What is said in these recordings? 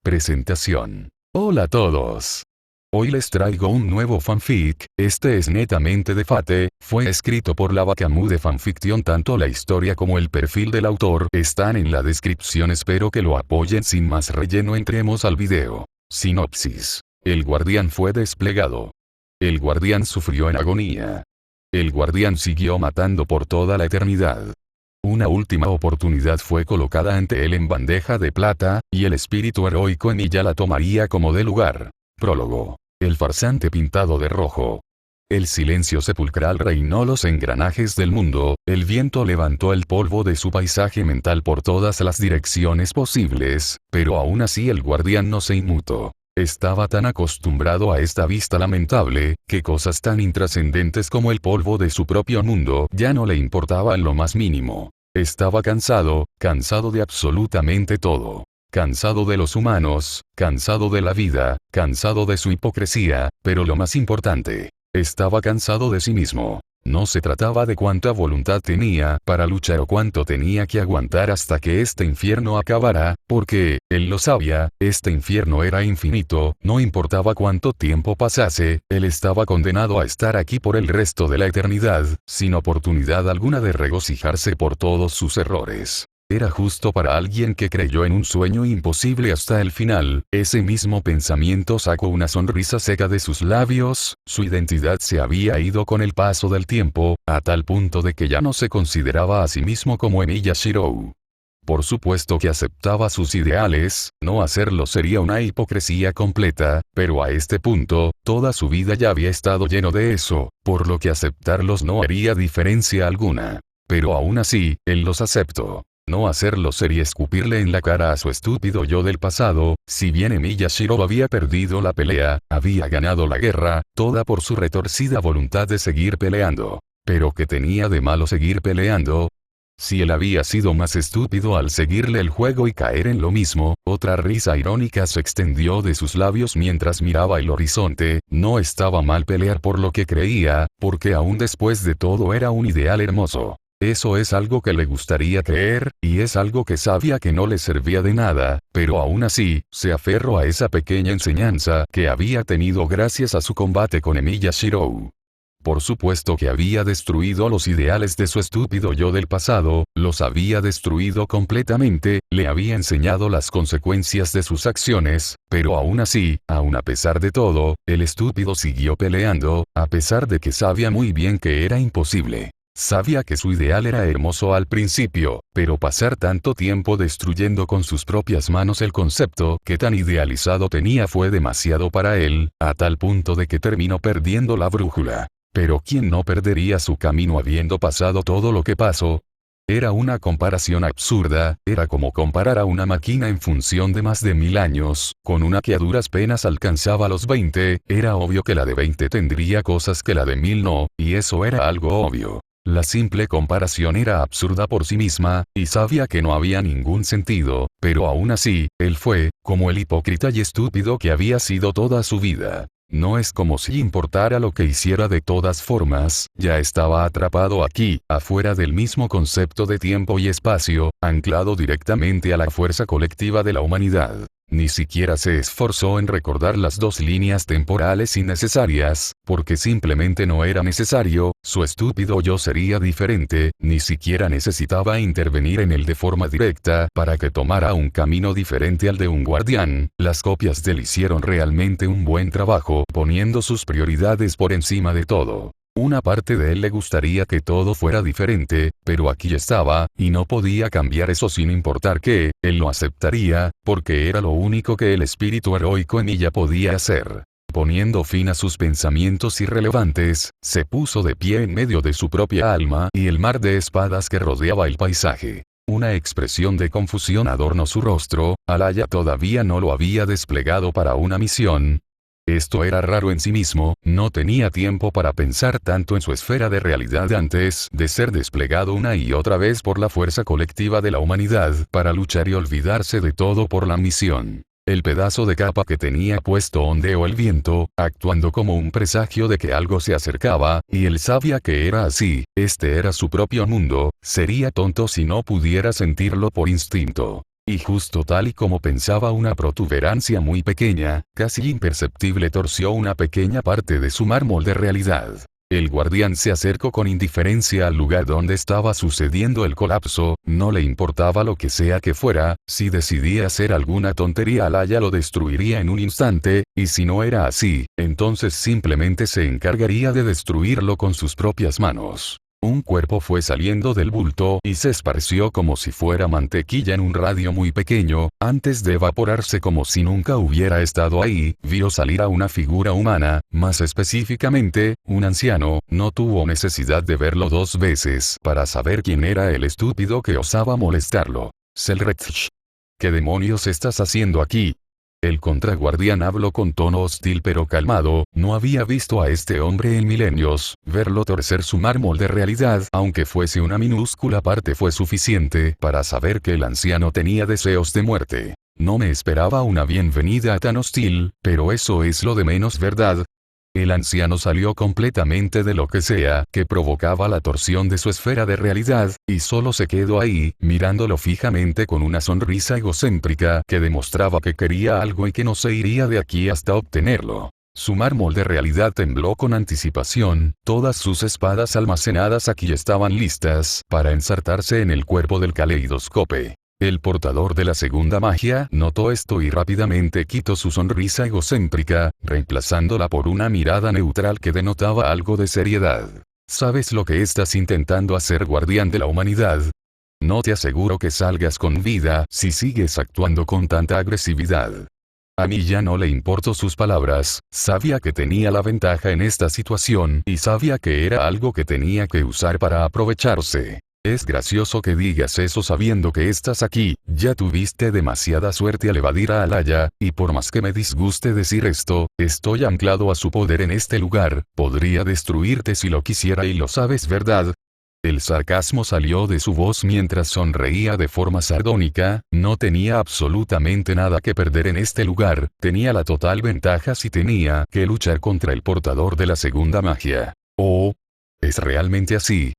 Presentación. Hola a todos. Hoy les traigo un nuevo fanfic, este es netamente de Fate, fue escrito por la Bakamu de fanfiction. Tanto la historia como el perfil del autor están en la descripción, espero que lo apoyen. Sin más relleno, entremos al video. Sinopsis. El guardián fue desplegado. El guardián sufrió en agonía. El guardián siguió matando por toda la eternidad. Una última oportunidad fue colocada ante él en bandeja de plata, y el espíritu heroico en ella la tomaría como de lugar. Prólogo. El farsante pintado de rojo. El silencio sepulcral reinó los engranajes del mundo, el viento levantó el polvo de su paisaje mental por todas las direcciones posibles, pero aún así el guardián no se inmutó. Estaba tan acostumbrado a esta vista lamentable, que cosas tan intrascendentes como el polvo de su propio mundo ya no le importaban lo más mínimo. Estaba cansado de absolutamente todo. Cansado de los humanos, cansado de la vida, cansado de su hipocresía, pero lo más importante, estaba cansado de sí mismo. No se trataba de cuánta voluntad tenía para luchar o cuánto tenía que aguantar hasta que este infierno acabara, porque, él lo sabía, este infierno era infinito, no importaba cuánto tiempo pasase, él estaba condenado a estar aquí por el resto de la eternidad, sin oportunidad alguna de regocijarse por todos sus errores. Era justo para alguien que creyó en un sueño imposible hasta el final. Ese mismo pensamiento sacó una sonrisa seca de sus labios, su identidad se había ido con el paso del tiempo, a tal punto de que ya no se consideraba a sí mismo como Emiya Shirou. Por supuesto que aceptaba sus ideales, no hacerlo sería una hipocresía completa, pero a este punto, toda su vida ya había estado lleno de eso, por lo que aceptarlos no haría diferencia alguna. Pero aún así, él los aceptó. No hacerlo sería escupirle en la cara a su estúpido yo del pasado. Si bien Emiya Shirou había perdido la pelea, había ganado la guerra, toda por su retorcida voluntad de seguir peleando. Pero ¿qué tenía de malo seguir peleando? Si él había sido más estúpido al seguirle el juego y caer en lo mismo, otra risa irónica se extendió de sus labios mientras miraba el horizonte. No estaba mal pelear por lo que creía, porque aún después de todo era un ideal hermoso. Eso es algo que le gustaría creer, y es algo que sabía que no le servía de nada, pero aún así, se aferró a esa pequeña enseñanza que había tenido gracias a su combate con Emiya Shirou. Por supuesto que había destruido los ideales de su estúpido yo del pasado, los había destruido completamente, le había enseñado las consecuencias de sus acciones, pero aún así, aun a pesar de todo, el estúpido siguió peleando, a pesar de que sabía muy bien que era imposible. Sabía que su ideal era hermoso al principio, pero pasar tanto tiempo destruyendo con sus propias manos el concepto que tan idealizado tenía fue demasiado para él, a tal punto de que terminó perdiendo la brújula. Pero ¿quién no perdería su camino habiendo pasado todo lo que pasó? Era una comparación absurda, era como comparar a una máquina en función de más de 1000 años, con una que a duras penas alcanzaba los 20, era obvio que la de 20 tendría cosas que la de 1000 no, y eso era algo obvio. La simple comparación era absurda por sí misma, y sabía que no había ningún sentido, pero aún así, él fue, como el hipócrita y estúpido que había sido toda su vida. No es como si importara lo que hiciera de todas formas, ya estaba atrapado aquí, afuera del mismo concepto de tiempo y espacio, anclado directamente a la fuerza colectiva de la humanidad. Ni siquiera se esforzó en recordar las dos líneas temporales innecesarias, porque simplemente no era necesario, su estúpido yo sería diferente, ni siquiera necesitaba intervenir en él de forma directa para que tomara un camino diferente al de un guardián. Las copias de él hicieron realmente un buen trabajo, poniendo sus prioridades por encima de todo. Una parte de él le gustaría que todo fuera diferente, pero aquí estaba, y no podía cambiar eso sin importar qué, él lo aceptaría, porque era lo único que el espíritu heroico en ella podía hacer. Poniendo fin a sus pensamientos irrelevantes, se puso de pie en medio de su propia alma y el mar de espadas que rodeaba el paisaje. Una expresión de confusión adornó su rostro, Alaya todavía no lo había desplegado para una misión. Esto era raro en sí mismo, no tenía tiempo para pensar tanto en su esfera de realidad antes de ser desplegado una y otra vez por la fuerza colectiva de la humanidad para luchar y olvidarse de todo por la misión. El pedazo de capa que tenía puesto ondeó el viento, actuando como un presagio de que algo se acercaba, y él sabía que era así, este era su propio mundo, sería tonto si no pudiera sentirlo por instinto. Y justo tal y como pensaba, una protuberancia muy pequeña, casi imperceptible, torció una pequeña parte de su mármol de realidad. El guardián se acercó con indiferencia al lugar donde estaba sucediendo el colapso, no le importaba lo que sea que fuera, si decidía hacer alguna tontería Alaya lo destruiría en un instante, y si no era así, entonces simplemente se encargaría de destruirlo con sus propias manos. Un cuerpo fue saliendo del bulto y se esparció como si fuera mantequilla en un radio muy pequeño, antes de evaporarse como si nunca hubiera estado ahí. Vio salir a una figura humana, más específicamente, un anciano. No tuvo necesidad de verlo dos veces para saber quién era el estúpido que osaba molestarlo. Selretch. ¿Qué demonios estás haciendo aquí? El contraguardián habló con tono hostil pero calmado. No había visto a este hombre en milenios. Verlo torcer su mármol de realidad, aunque fuese una minúscula parte, fue suficiente para saber que el anciano tenía deseos de muerte. No me esperaba una bienvenida tan hostil, pero eso es lo de menos, ¿verdad? El anciano salió completamente de lo que sea que provocaba la torsión de su esfera de realidad, y solo se quedó ahí, mirándolo fijamente con una sonrisa egocéntrica que demostraba que quería algo y que no se iría de aquí hasta obtenerlo. Su mármol de realidad tembló con anticipación, todas sus espadas almacenadas aquí estaban listas para ensartarse en el cuerpo del caleidoscope. El portador de la segunda magia notó esto y rápidamente quitó su sonrisa egocéntrica, reemplazándola por una mirada neutral que denotaba algo de seriedad. ¿Sabes lo que estás intentando hacer, guardián de la humanidad? No te aseguro que salgas con vida si sigues actuando con tanta agresividad. A mí ya no le importó sus palabras, sabía que tenía la ventaja en esta situación y sabía que era algo que tenía que usar para aprovecharse. Es gracioso que digas eso sabiendo que estás aquí. Ya tuviste demasiada suerte al evadir a Alaya, y por más que me disguste decir esto, estoy anclado a su poder en este lugar. Podría destruirte si lo quisiera y lo sabes, ¿verdad? El sarcasmo salió de su voz mientras sonreía de forma sardónica. No tenía absolutamente nada que perder en este lugar, tenía la total ventaja si tenía que luchar contra el portador de la segunda magia. Oh, ¿es realmente así?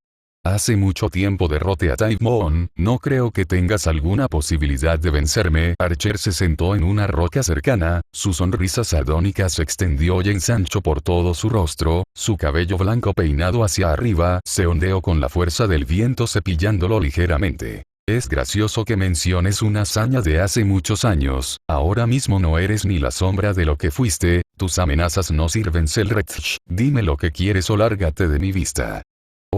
Hace mucho tiempo derroté a Taimon, no creo que tengas alguna posibilidad de vencerme. Archer se sentó en una roca cercana, su sonrisa sardónica se extendió y ensanchó por todo su rostro, su cabello blanco peinado hacia arriba se ondeó con la fuerza del viento cepillándolo ligeramente. Es gracioso que menciones una hazaña de hace muchos años, ahora mismo no eres ni la sombra de lo que fuiste, tus amenazas no sirven, Selretch, dime lo que quieres o lárgate de mi vista.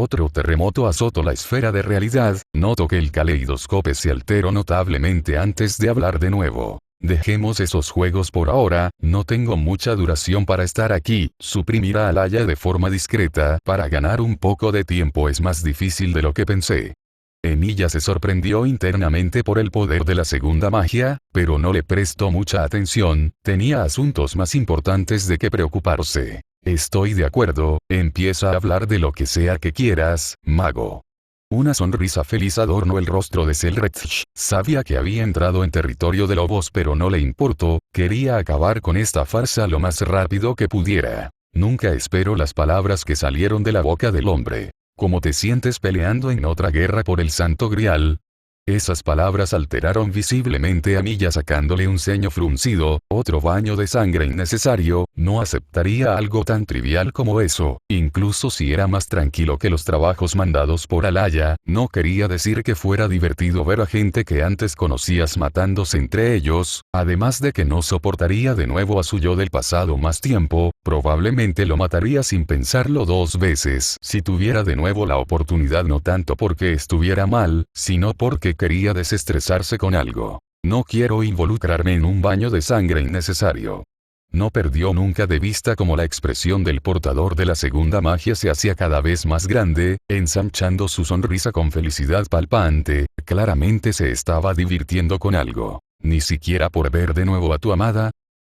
Otro terremoto azotó la esfera de realidad, noto que el caleidoscope se alteró notablemente antes de hablar de nuevo. Dejemos esos juegos por ahora, no tengo mucha duración para estar aquí. Suprimir a Alaya de forma discreta para ganar un poco de tiempo es más difícil de lo que pensé. Emilia se sorprendió internamente por el poder de la segunda magia, pero no le prestó mucha atención, tenía asuntos más importantes de que preocuparse. Estoy de acuerdo, empieza a hablar de lo que sea que quieras, mago. Una sonrisa feliz adornó el rostro de Selretch. Sabía que había entrado en territorio de lobos pero no le importó, quería acabar con esta farsa lo más rápido que pudiera. Nunca espero las palabras que salieron de la boca del hombre. ¿Cómo te sientes peleando en otra guerra por el Santo Grial? Esas palabras alteraron visiblemente a Milla sacándole un ceño fruncido. Otro baño de sangre innecesario, no aceptaría algo tan trivial como eso, incluso si era más tranquilo que los trabajos mandados por Alaya. No quería decir que fuera divertido ver a gente que antes conocías matándose entre ellos, además de que no soportaría de nuevo a su yo del pasado más tiempo, probablemente lo mataría sin pensarlo dos veces si tuviera de nuevo la oportunidad, no tanto porque estuviera mal, sino porque quería desestresarse con algo. No quiero involucrarme en un baño de sangre innecesario. No perdió nunca de vista cómo la expresión del portador de la segunda magia se hacía cada vez más grande, ensanchando su sonrisa con felicidad palpante. Claramente se estaba divirtiendo con algo. Ni siquiera por ver de nuevo a tu amada.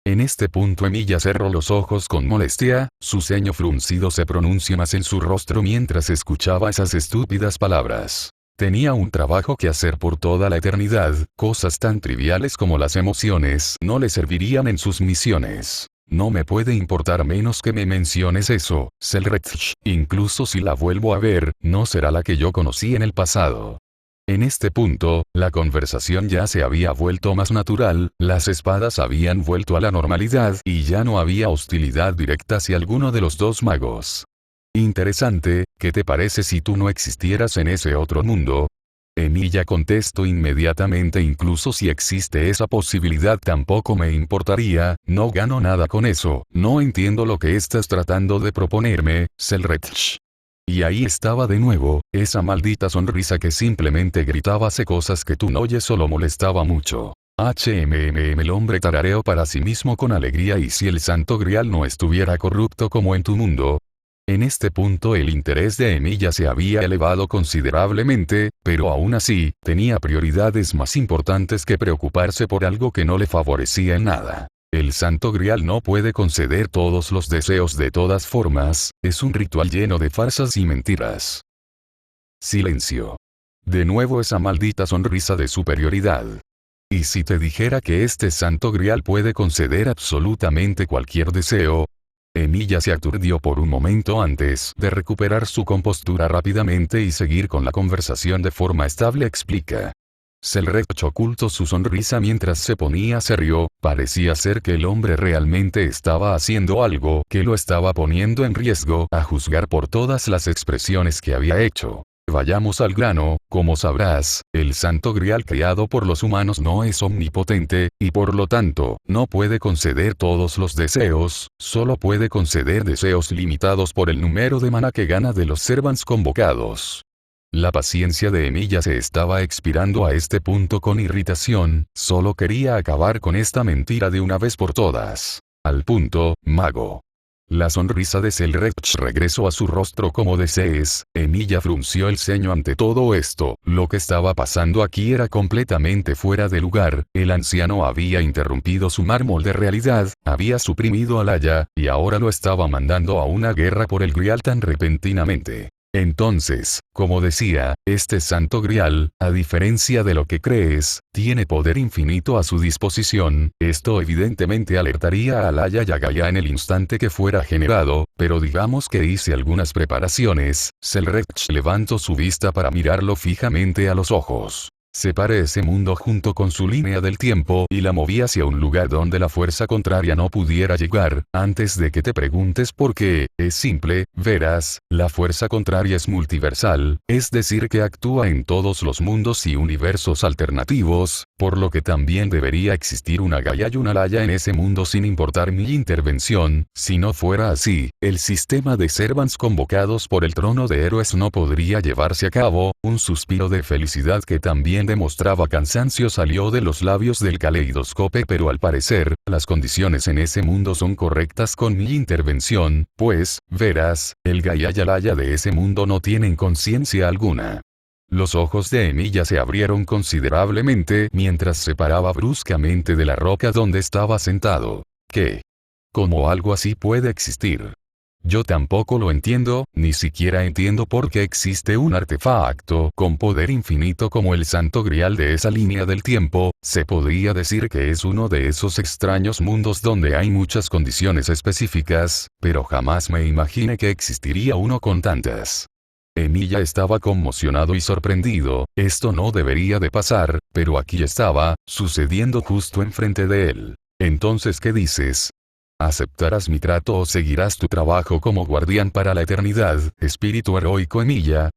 En este punto Emilia cerró los ojos con molestia, su ceño fruncido se pronunció más en su rostro mientras escuchaba esas estúpidas palabras. Tenía un trabajo que hacer por toda la eternidad, cosas tan triviales como las emociones no le servirían en sus misiones. No me puede importar menos que me menciones eso, Selretch, incluso si la vuelvo a ver, no será la que yo conocí en el pasado. En este punto, la conversación ya se había vuelto más natural, las espadas habían vuelto a la normalidad y ya no había hostilidad directa hacia alguno de los dos magos. Interesante, ¿qué te parece si tú no existieras en ese otro mundo? Emilia contestó inmediatamente: incluso si existe esa posibilidad tampoco me importaría, no gano nada con eso, no entiendo lo que estás tratando de proponerme, Selretch. Y ahí estaba de nuevo, esa maldita sonrisa que simplemente gritaba cosas que tú no oyes o lo molestaba mucho. El hombre tarareó para sí mismo con alegría: y si el Santo Grial no estuviera corrupto como en tu mundo. En este punto el interés de Emilia se había elevado considerablemente, pero aún así, tenía prioridades más importantes que preocuparse por algo que no le favorecía en nada. El Santo Grial no puede conceder todos los deseos de todas formas, es un ritual lleno de farsas y mentiras. Silencio. De nuevo esa maldita sonrisa de superioridad. ¿Y si te dijera que este Santo Grial puede conceder absolutamente cualquier deseo? Emilia se aturdió por un momento antes de recuperar su compostura rápidamente y seguir con la conversación de forma estable. Explica. Selretch ocultó su sonrisa mientras se ponía serio, parecía ser que el hombre realmente estaba haciendo algo que lo estaba poniendo en riesgo, a juzgar por todas las expresiones que había hecho. Vayamos al grano, como sabrás, el Santo Grial creado por los humanos no es omnipotente, y por lo tanto, no puede conceder todos los deseos, solo puede conceder deseos limitados por el número de maná que gana de los servants convocados. La paciencia de Emilia se estaba expirando a este punto con irritación, solo quería acabar con esta mentira de una vez por todas. Al punto, mago. La sonrisa de Selretch regresó a su rostro como desees. Emilia frunció el ceño ante todo esto. Lo que estaba pasando aquí era completamente fuera de lugar. El anciano había interrumpido su mármol de realidad, había suprimido a Laia, y ahora lo estaba mandando a una guerra por el Grial tan repentinamente. Entonces, como decía, este Santo Grial, a diferencia de lo que crees, tiene poder infinito a su disposición. Esto evidentemente alertaría a Laia y a Gaia en el instante que fuera generado, pero digamos que hice algunas preparaciones. Selretch levantó su vista para mirarlo fijamente a los ojos. Separé ese mundo junto con su línea del tiempo y la moví hacia un lugar donde la fuerza contraria no pudiera llegar. Antes de que te preguntes por qué, es simple, verás, la fuerza contraria es multiversal, es decir que actúa en todos los mundos y universos alternativos, por lo que también debería existir una Gaia y una Laia en ese mundo sin importar mi intervención. Si no fuera así, el sistema de servants convocados por el trono de héroes no podría llevarse a cabo. Un suspiro de felicidad que también demostraba cansancio salió de los labios del caleidoscope, pero al parecer, las condiciones en ese mundo son correctas con mi intervención, pues, verás, el Gaia y Laia de ese mundo no tienen conciencia alguna. Los ojos de Emilia se abrieron considerablemente mientras se paraba bruscamente de la roca donde estaba sentado. ¿Qué? ¿Cómo algo así puede existir? Yo tampoco lo entiendo, ni siquiera entiendo por qué existe un artefacto con poder infinito como el Santo Grial de esa línea del tiempo. Se podría decir que es uno de esos extraños mundos donde hay muchas condiciones específicas, pero jamás me imaginé que existiría uno con tantas. Emilia estaba conmocionado y sorprendido. Esto no debería de pasar, pero aquí estaba, sucediendo justo enfrente de él. Entonces, ¿qué dices? ¿Aceptarás mi trato o seguirás tu trabajo como guardián para la eternidad, espíritu heroico? Emilia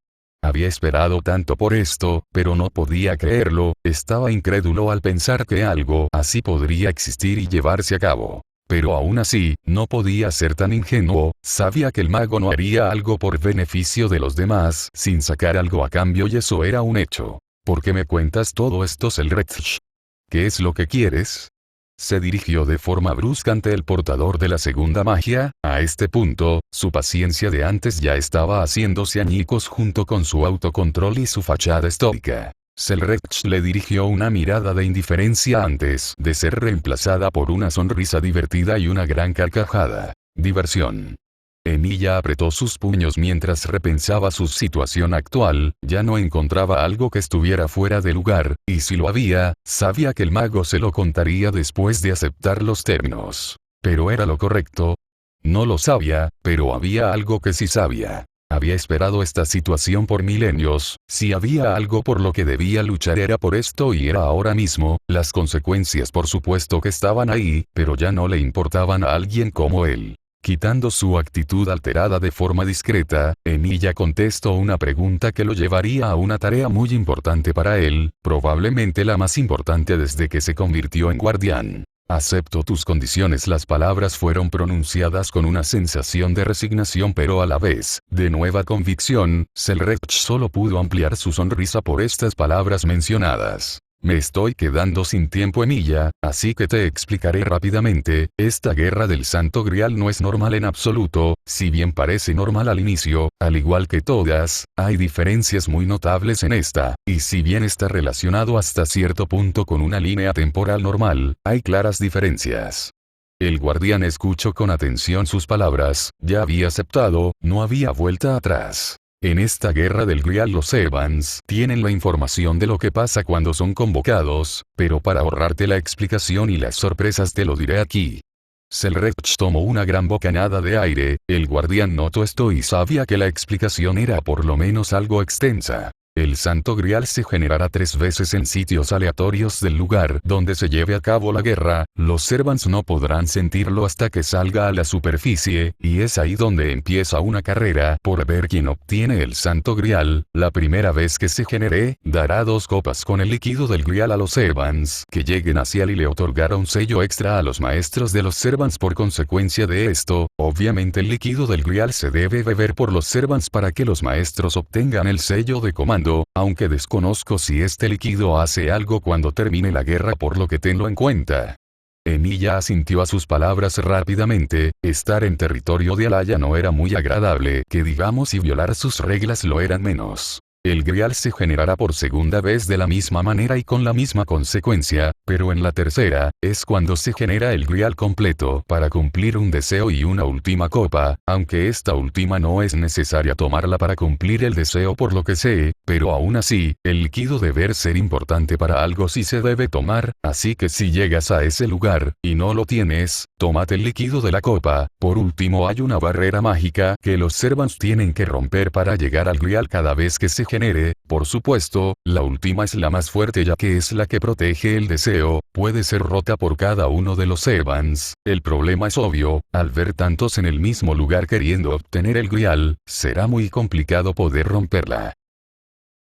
había esperado tanto por esto, pero no podía creerlo, estaba incrédulo al pensar que algo así podría existir y llevarse a cabo. Pero aún así, no podía ser tan ingenuo, sabía que el mago no haría algo por beneficio de los demás sin sacar algo a cambio, y eso era un hecho. ¿Por qué me cuentas todo esto, Selretch? ¿Qué es lo que quieres? Se dirigió de forma brusca ante el portador de la segunda magia. A este punto, su paciencia de antes ya estaba haciéndose añicos junto con su autocontrol y su fachada estoica. Selretch le dirigió una mirada de indiferencia antes de ser reemplazada por una sonrisa divertida y una gran carcajada. Diversión. Emilia apretó sus puños mientras repensaba su situación actual. Ya no encontraba algo que estuviera fuera de lugar, y si lo había, sabía que el mago se lo contaría después de aceptar los términos. Pero ¿era lo correcto? No lo sabía, pero había algo que sí sabía. había esperado esta situación por milenios, si había algo por lo que debía luchar era por esto y era ahora mismo, las consecuencias por supuesto que estaban ahí, pero ya no le importaban a alguien como él. Quitando su actitud alterada de forma discreta, Emilia contestó una pregunta que lo llevaría a una tarea muy importante para él, probablemente la más importante desde que se convirtió en guardián. Acepto tus condiciones. Las palabras fueron pronunciadas con una sensación de resignación pero a la vez, de nueva convicción. Selrech solo pudo ampliar su sonrisa por estas palabras mencionadas. Me estoy quedando sin tiempo, Emilia, así que te explicaré rápidamente. Esta guerra del Santo Grial no es normal en absoluto, si bien parece normal al inicio, al igual que todas, hay diferencias muy notables en esta, y si bien está relacionado hasta cierto punto con una línea temporal normal, hay claras diferencias. El guardián escuchó con atención sus palabras, ya había aceptado, no había vuelta atrás. En esta guerra del Grial los Evans tienen la información de lo que pasa cuando son convocados, pero para ahorrarte la explicación y las sorpresas te lo diré aquí. Selrech tomó una gran bocanada de aire, el guardián notó esto y sabía que la explicación era por lo menos algo extensa. El Santo Grial se generará 3 veces en sitios aleatorios del lugar donde se lleve a cabo la guerra, los Servants no podrán sentirlo hasta que salga a la superficie, y es ahí donde empieza una carrera por ver quién obtiene el Santo Grial. La primera vez que se genere, dará 2 copas con el líquido del Grial a los Servants que lleguen hacia él y le otorgará un sello extra a los maestros de los Servants por consecuencia de esto. Obviamente el líquido del Grial se debe beber por los Servants para que los maestros obtengan el sello de comando. Aunque desconozco si este líquido hace algo cuando termine la guerra, por lo que tenlo en cuenta. Emilia asintió a sus palabras rápidamente. Estar en territorio de Alaya no era muy agradable, que digamos, y violar sus reglas lo eran menos. El Grial se generará por segunda vez de la misma manera y con la misma consecuencia, pero en la tercera, es cuando se genera el Grial completo para cumplir un deseo y una última copa, aunque esta última no es necesaria tomarla para cumplir el deseo por lo que sé, pero aún así, el líquido debe ser importante para algo si se debe tomar, así que si llegas a ese lugar, y no lo tienes, tómate el líquido de la copa. Por último hay una barrera mágica que los Servants tienen que romper para llegar al Grial cada vez que se genere, por supuesto, la última es la más fuerte ya que es la que protege el deseo, puede ser rota por cada uno de los Evans. El problema es obvio, al ver tantos en el mismo lugar queriendo obtener el Grial, será muy complicado poder romperla.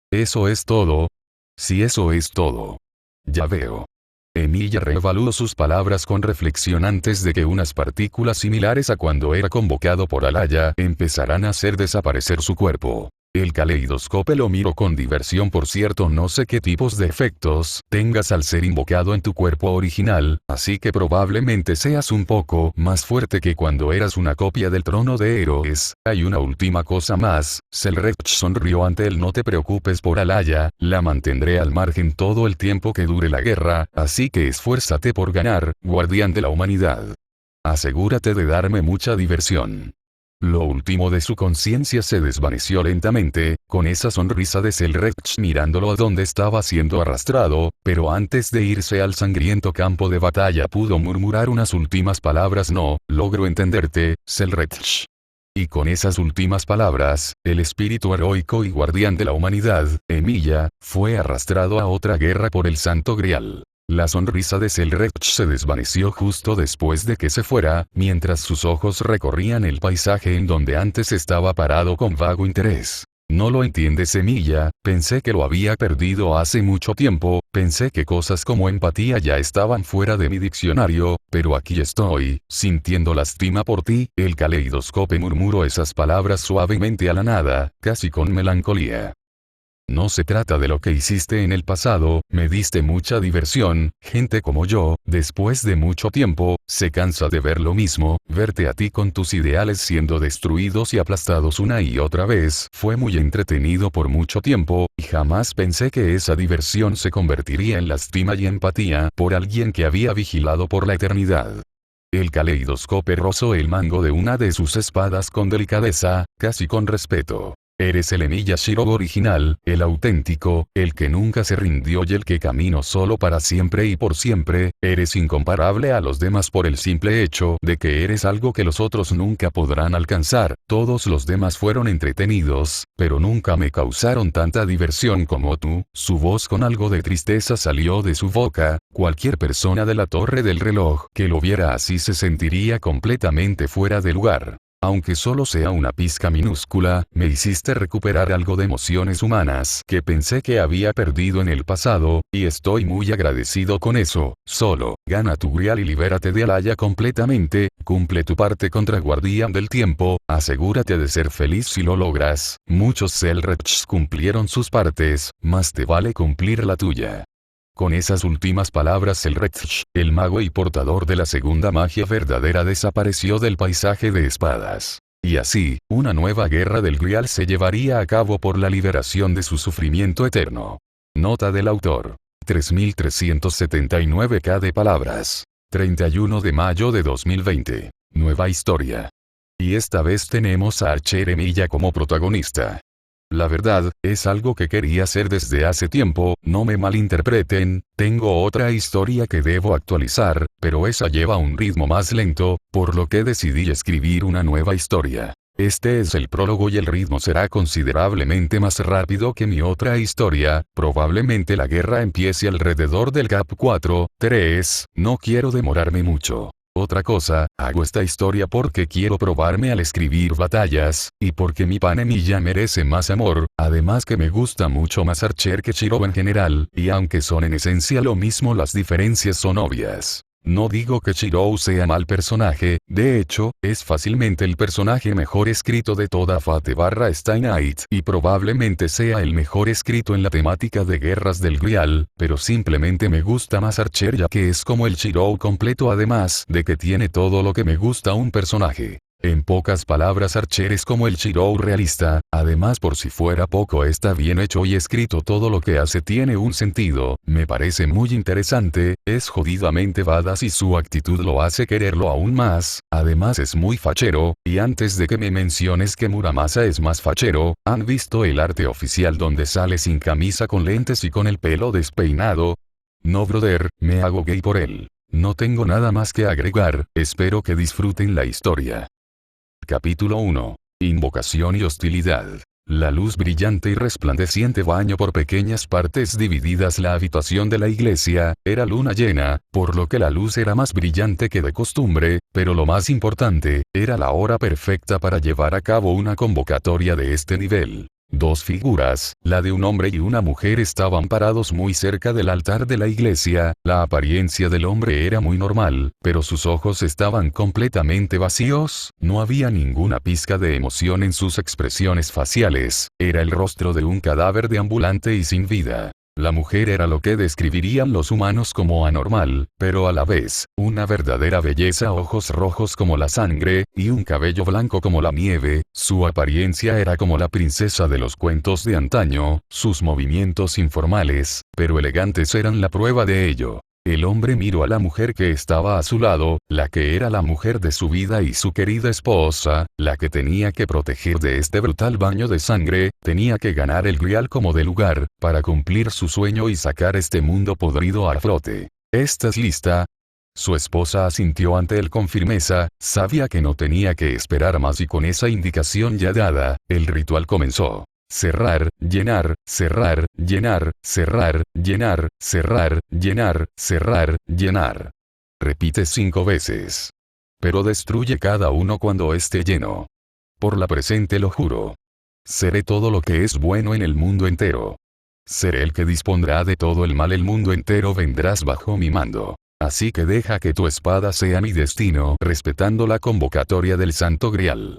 ¿Eso es todo? Si eso es todo. Ya veo. Emilia reevaluó sus palabras con reflexión antes de que unas partículas similares a cuando era convocado por Alaya empezarán a hacer desaparecer su cuerpo. El caleidoscope lo miró con diversión. Por cierto, no sé qué tipos de efectos tengas al ser invocado en tu cuerpo original, así que probablemente seas un poco más fuerte que cuando eras una copia del trono de héroes. Hay una última cosa más. Selrech sonrió ante él. No te preocupes por Alaya, la mantendré al margen todo el tiempo que dure la guerra, así que esfuérzate por ganar, guardián de la humanidad. Asegúrate de darme mucha diversión. Lo último de su conciencia se desvaneció lentamente, con esa sonrisa de Selrech mirándolo a donde estaba siendo arrastrado, pero antes de irse al sangriento campo de batalla pudo murmurar unas últimas palabras. No, logro entenderte, Selrech. Y con esas últimas palabras, el espíritu heroico y guardián de la humanidad, Emilia, fue arrastrado a otra guerra por el Santo Grial. La sonrisa de Selrech se desvaneció justo después de que se fuera, mientras sus ojos recorrían el paisaje en donde antes estaba parado con vago interés. No lo entiendes, Emilia, pensé que lo había perdido hace mucho tiempo, pensé que cosas como empatía ya estaban fuera de mi diccionario, pero aquí estoy, sintiendo lástima por ti. El caleidoscope murmuró esas palabras suavemente a la nada, casi con melancolía. No se trata de lo que hiciste en el pasado, me diste mucha diversión. Gente como yo, después de mucho tiempo, se cansa de ver lo mismo. Verte a ti con tus ideales siendo destruidos y aplastados una y otra vez fue muy entretenido por mucho tiempo, y jamás pensé que esa diversión se convertiría en lástima y empatía por alguien que había vigilado por la eternidad. El caleidoscope rozó el mango de una de sus espadas con delicadeza, casi con respeto. Eres el Emiya Shirou original, el auténtico, el que nunca se rindió y el que caminó solo para siempre y por siempre. Eres incomparable a los demás por el simple hecho de que eres algo que los otros nunca podrán alcanzar. Todos los demás fueron entretenidos, pero nunca me causaron tanta diversión como tú. Su voz con algo de tristeza salió de su boca. Cualquier persona de la torre del reloj que lo viera así se sentiría completamente fuera de lugar. Aunque solo sea una pizca minúscula, me hiciste recuperar algo de emociones humanas que pensé que había perdido en el pasado, y estoy muy agradecido con eso. Solo, gana tu grial y libérate de Alaya completamente, cumple tu parte contra Guardián del Tiempo, asegúrate de ser feliz si lo logras. Muchos Selrechs cumplieron sus partes, más te vale cumplir la tuya. Con esas últimas palabras el mago y portador de la segunda magia verdadera desapareció del paisaje de espadas. Y así, una nueva guerra del Grial se llevaría a cabo por la liberación de su sufrimiento eterno. Nota del autor. 3379k de palabras. 31 de mayo de 2020. Nueva historia. Y esta vez tenemos a Archer Emiya como protagonista. La verdad, es algo que quería hacer desde hace tiempo, no me malinterpreten, tengo otra historia que debo actualizar, pero esa lleva un ritmo más lento, por lo que decidí escribir una nueva historia. Este es el prólogo y el ritmo será considerablemente más rápido que mi otra historia, probablemente la guerra empiece alrededor del Cap 4-3, no quiero demorarme mucho. Otra cosa, hago esta historia porque quiero probarme al escribir batallas, y porque mi pan Emiya merece más amor, además que me gusta mucho más Archer que Shirou en general, y aunque son en esencia lo mismo las diferencias son obvias. No digo que Shirou sea mal personaje, de hecho, es fácilmente el personaje mejor escrito de toda Fate/Stay Night y probablemente sea el mejor escrito en la temática de guerras del Grial, pero simplemente me gusta más Archer ya que es como el Shirou completo además de que tiene todo lo que me gusta un personaje. En pocas palabras Archer es como el Shirou realista, además por si fuera poco está bien hecho y escrito todo lo que hace tiene un sentido, me parece muy interesante, es jodidamente badass y su actitud lo hace quererlo aún más, además es muy fachero, y antes de que me menciones que Muramasa es más fachero, ¿han visto el arte oficial donde sale sin camisa con lentes y con el pelo despeinado? No brother, me hago gay por él. No tengo nada más que agregar, espero que disfruten la historia. Capítulo 1. Invocación y hostilidad. La luz brillante y resplandeciente bañó por pequeñas partes divididas la habitación de la iglesia, era luna llena, por lo que la luz era más brillante que de costumbre, pero lo más importante, era la hora perfecta para llevar a cabo una convocatoria de este nivel. Dos figuras, la de un hombre y una mujer estaban parados muy cerca del altar de la iglesia, la apariencia del hombre era muy normal, pero sus ojos estaban completamente vacíos, no había ninguna pizca de emoción en sus expresiones faciales, era el rostro de un cadáver deambulante y sin vida. La mujer era lo que describirían los humanos como anormal, pero a la vez, una verdadera belleza, ojos rojos como la sangre, y un cabello blanco como la nieve, su apariencia era como la princesa de los cuentos de antaño, sus movimientos informales, pero elegantes eran la prueba de ello. El hombre miró a la mujer que estaba a su lado, la que era la mujer de su vida y su querida esposa, la que tenía que proteger de este brutal baño de sangre, tenía que ganar el Grial como de lugar, para cumplir su sueño y sacar este mundo podrido a flote. ¿Estás lista? Su esposa asintió ante él con firmeza, sabía que no tenía que esperar más y con esa indicación ya dada, el ritual comenzó. Cerrar, llenar, cerrar, llenar, cerrar, llenar, cerrar, llenar, cerrar, llenar. Repite 5 veces. Pero destruye cada uno cuando esté lleno. Por la presente lo juro. Seré todo lo que es bueno en el mundo entero. Seré el que dispondrá de todo el mal, el mundo entero vendrás bajo mi mando. Así que deja que tu espada sea mi destino, respetando la convocatoria del Santo Grial.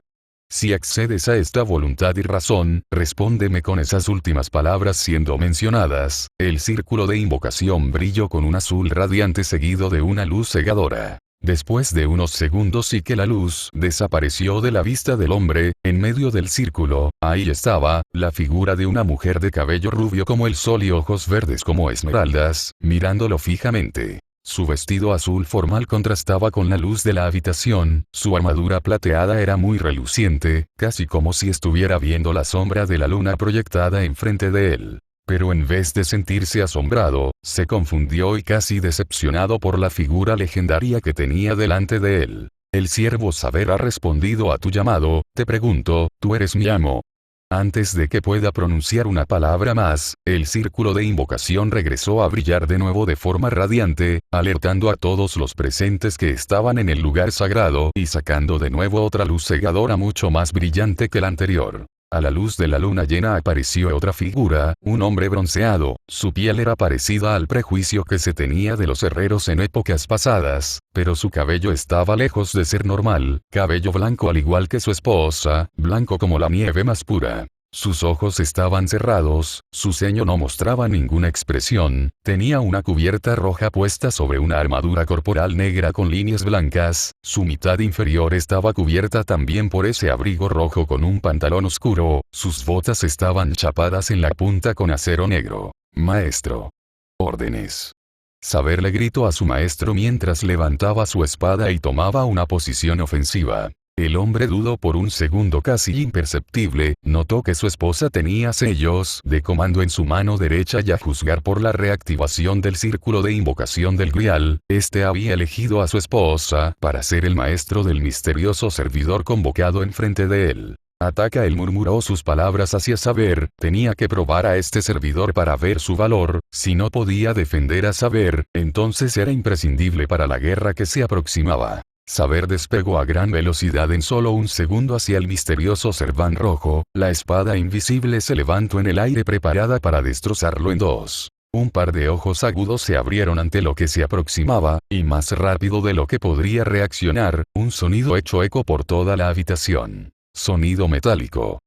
Si accedes a esta voluntad y razón, respóndeme con esas últimas palabras siendo mencionadas, el círculo de invocación brilló con un azul radiante seguido de una luz cegadora. Después de unos segundos y que la luz desapareció de la vista del hombre, en medio del círculo, ahí estaba, la figura de una mujer de cabello rubio como el sol y ojos verdes como esmeraldas, mirándolo fijamente. Su vestido azul formal contrastaba con la luz de la habitación, su armadura plateada era muy reluciente, casi como si estuviera viendo la sombra de la luna proyectada enfrente de él. Pero en vez de sentirse asombrado, se confundió y casi decepcionado por la figura legendaria que tenía delante de él. El siervo Saber ha respondido a tu llamado, te pregunto, ¿tú eres mi amo? Antes de que pueda pronunciar una palabra más, el círculo de invocación regresó a brillar de nuevo de forma radiante, alertando a todos los presentes que estaban en el lugar sagrado y sacando de nuevo otra luz cegadora mucho más brillante que la anterior. A la luz de la luna llena apareció otra figura, un hombre bronceado, su piel era parecida al prejuicio que se tenía de los herreros en épocas pasadas, pero su cabello estaba lejos de ser normal, cabello blanco al igual que su esposa, blanco como la nieve más pura. Sus ojos estaban cerrados, su ceño no mostraba ninguna expresión, tenía una cubierta roja puesta sobre una armadura corporal negra con líneas blancas, su mitad inferior estaba cubierta también por ese abrigo rojo con un pantalón oscuro, sus botas estaban chapadas en la punta con acero negro. Maestro. Órdenes. Saber le gritó a su maestro mientras levantaba su espada y tomaba una posición ofensiva. El hombre dudó por un segundo casi imperceptible, notó que su esposa tenía sellos de comando en su mano derecha y a juzgar por la reactivación del círculo de invocación del grial, este había elegido a su esposa para ser el maestro del misterioso servidor convocado enfrente de él. Ataca, él murmuró sus palabras hacia Saber, tenía que probar a este servidor para ver su valor, si no podía defender a Saber, entonces era imprescindible para la guerra que se aproximaba. Saber despegó a gran velocidad en solo un segundo hacia el misterioso Serván rojo, la espada invisible se levantó en el aire preparada para destrozarlo en dos. Un par de ojos agudos se abrieron ante lo que se aproximaba, y más rápido de lo que podría reaccionar, un sonido hecho eco por toda la habitación. Sonido metálico.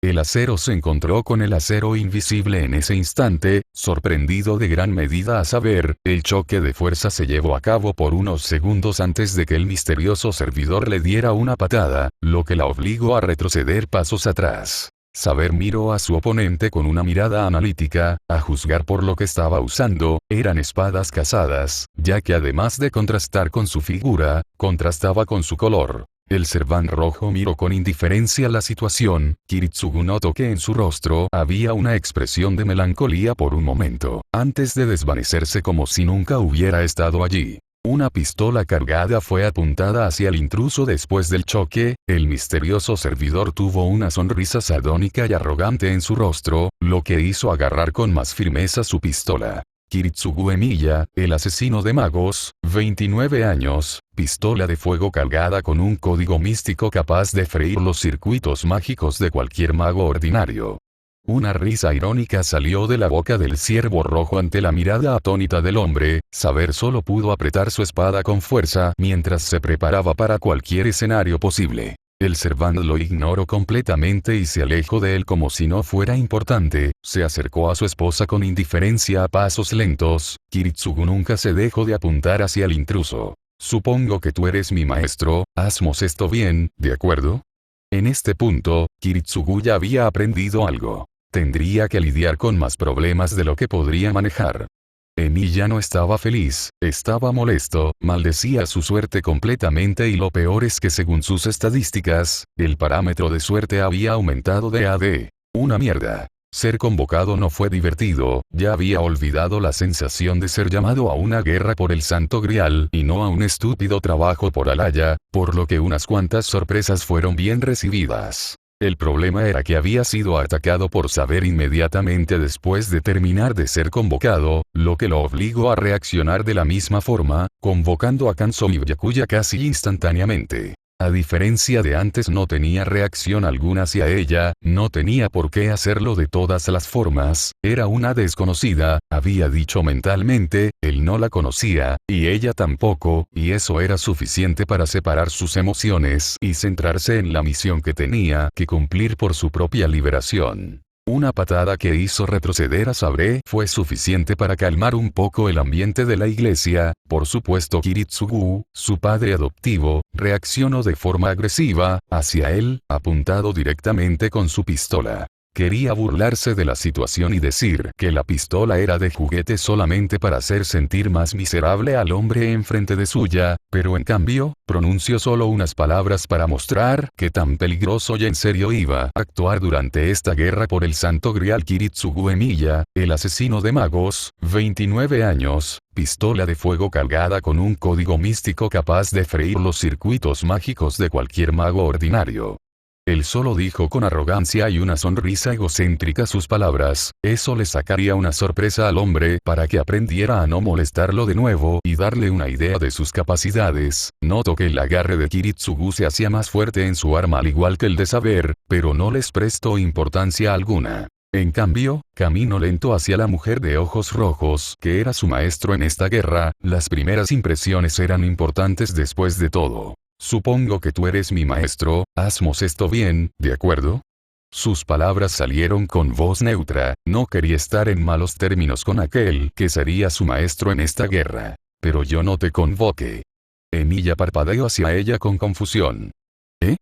El acero se encontró con el acero invisible en ese instante, sorprendido de gran medida a Saber, el choque de fuerza se llevó a cabo por unos segundos antes de que el misterioso servidor le diera una patada, lo que la obligó a retroceder pasos atrás. Saber miró a su oponente con una mirada analítica, a juzgar por lo que estaba usando, eran espadas casadas, ya que además de contrastar con su figura, contrastaba con su color. El Serván rojo miró con indiferencia la situación, Kiritsugu notó que en su rostro había una expresión de melancolía por un momento, antes de desvanecerse como si nunca hubiera estado allí. Una pistola cargada fue apuntada hacia el intruso después del choque, el misterioso servidor tuvo una sonrisa sardónica y arrogante en su rostro, lo que hizo agarrar con más firmeza su pistola. Kiritsugu Emiya, el asesino de magos, 29 años, pistola de fuego cargada con un código místico capaz de freír los circuitos mágicos de cualquier mago ordinario. Una risa irónica salió de la boca del ciervo rojo ante la mirada atónita del hombre, Saber solo pudo apretar su espada con fuerza mientras se preparaba para cualquier escenario posible. El Serván lo ignoró completamente y se alejó de él como si no fuera importante, se acercó a su esposa con indiferencia a pasos lentos, Kiritsugu nunca se dejó de apuntar hacia el intruso. Supongo que tú eres mi maestro, hazmos esto bien, ¿de acuerdo? En este punto, Kiritsugu ya había aprendido algo. Tendría que lidiar con más problemas de lo que podría manejar. Emiya no estaba feliz, estaba molesto, maldecía su suerte completamente y lo peor es que según sus estadísticas, el parámetro de suerte había aumentado de AD. Una mierda. Ser convocado no fue divertido, ya había olvidado la sensación de ser llamado a una guerra por el Santo Grial y no a un estúpido trabajo por Alaya, por lo que unas cuantas sorpresas fueron bien recibidas. El problema era que había sido atacado por Saber inmediatamente después de terminar de ser convocado, lo que lo obligó a reaccionar de la misma forma, convocando a Kanzo y Byakuya casi instantáneamente. A diferencia de antes no tenía reacción alguna hacia ella, no tenía por qué hacerlo de todas las formas, era una desconocida, había dicho mentalmente, él no la conocía, y ella tampoco, y eso era suficiente para separar sus emociones y centrarse en la misión que tenía que cumplir por su propia liberación. Una patada que hizo retroceder a Sabre fue suficiente para calmar un poco el ambiente de la iglesia, por supuesto Kiritsugu, su padre adoptivo, reaccionó de forma agresiva, hacia él, apuntado directamente con su pistola. Quería burlarse de la situación y decir que la pistola era de juguete solamente para hacer sentir más miserable al hombre enfrente de suya, pero en cambio, pronunció solo unas palabras para mostrar que tan peligroso y en serio iba a actuar durante esta guerra por el Santo Grial. Kiritsugu Emiya, el asesino de magos, 29 años, pistola de fuego cargada con un código místico capaz de freír los circuitos mágicos de cualquier mago ordinario. Él solo dijo con arrogancia y una sonrisa egocéntrica sus palabras, eso le sacaría una sorpresa al hombre para que aprendiera a no molestarlo de nuevo y darle una idea de sus capacidades. Notó que el agarre de Kiritsugu se hacía más fuerte en su arma al igual que el de saber, pero no les prestó importancia alguna. En cambio, caminó lento hacia la mujer de ojos rojos que era su maestro en esta guerra. Las primeras impresiones eran importantes después de todo. Supongo que tú eres mi maestro, hazmos esto bien, ¿de acuerdo? Sus palabras salieron con voz neutra, no quería estar en malos términos con aquel que sería su maestro en esta guerra. Pero yo no te convoqué. Emiya parpadeó hacia ella con confusión. ¿Eh?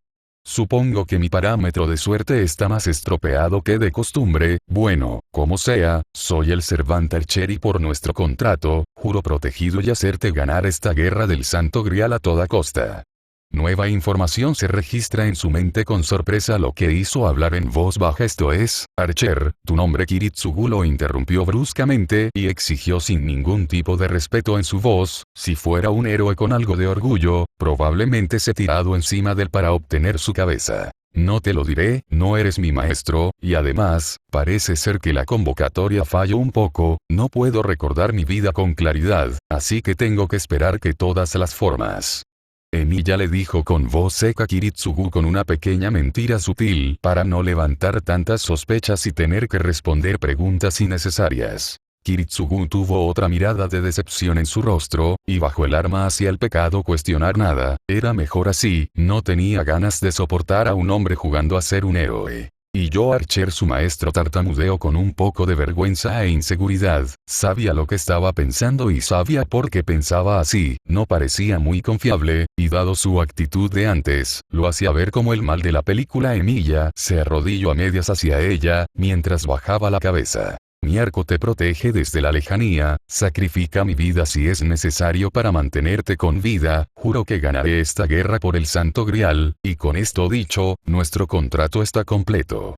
Supongo que mi parámetro de suerte está más estropeado que de costumbre. Bueno, como sea, soy el Servant Archer y por nuestro contrato, juro protegido y hacerte ganar esta guerra del Santo Grial a toda costa. Nueva información se registra en su mente con sorpresa, lo que hizo hablar en voz baja. Esto es, Archer, tu nombre. Kiritsugu lo interrumpió bruscamente y exigió sin ningún tipo de respeto en su voz. Si fuera un héroe con algo de orgullo, probablemente se tirado encima de él para obtener su cabeza. No te lo diré, no eres mi maestro, y además, parece ser que la convocatoria falló un poco, no puedo recordar mi vida con claridad, así que tengo que esperar que todas las formas. Emiya le dijo con voz seca Kiritsugu con una pequeña mentira sutil para no levantar tantas sospechas y tener que responder preguntas innecesarias. Kiritsugu tuvo otra mirada de decepción en su rostro, y bajó el arma hacia el pecado. Cuestionar nada, era mejor así, no tenía ganas de soportar a un hombre jugando a ser un héroe. Y yo Archer, su maestro, tartamudeó con un poco de vergüenza e inseguridad. Sabía lo que estaba pensando y sabía por qué pensaba así, no parecía muy confiable, y dado su actitud de antes, lo hacía ver como el mal de la película. Emiya se arrodilló a medias hacia ella, mientras bajaba la cabeza. Mi arco te protege desde la lejanía, sacrifica mi vida si es necesario para mantenerte con vida, juro que ganaré esta guerra por el Santo Grial, y con esto dicho, nuestro contrato está completo.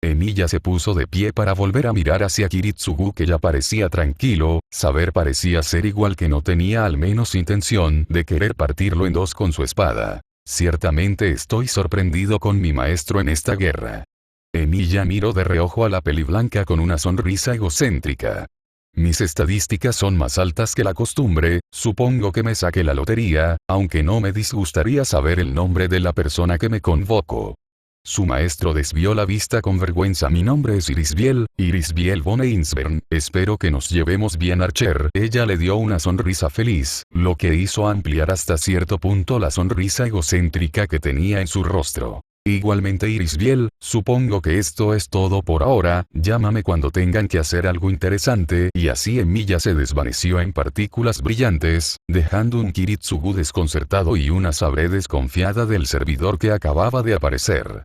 Emiya se puso de pie para volver a mirar hacia Kiritsugu, que ya parecía tranquilo, saber parecía ser igual, que no tenía al menos intención de querer partirlo en dos con su espada. Ciertamente estoy sorprendido con mi maestro en esta guerra. Emiya miró de reojo a la peliblanca con una sonrisa egocéntrica. Mis estadísticas son más altas que la costumbre, supongo que me saqué la lotería, aunque no me disgustaría saber el nombre de la persona que me convocó. Su maestro desvió la vista con vergüenza. Mi nombre es Irisbiel von Einsbern, espero que nos llevemos bien Archer. Ella le dio una sonrisa feliz, lo que hizo ampliar hasta cierto punto la sonrisa egocéntrica que tenía en su rostro. Igualmente Irisbiel, supongo que esto es todo por ahora, llámame cuando tengan que hacer algo interesante. Y así Emiya se desvaneció en partículas brillantes, dejando un Kiritsugu desconcertado y una Sabre desconfiada del servidor que acababa de aparecer.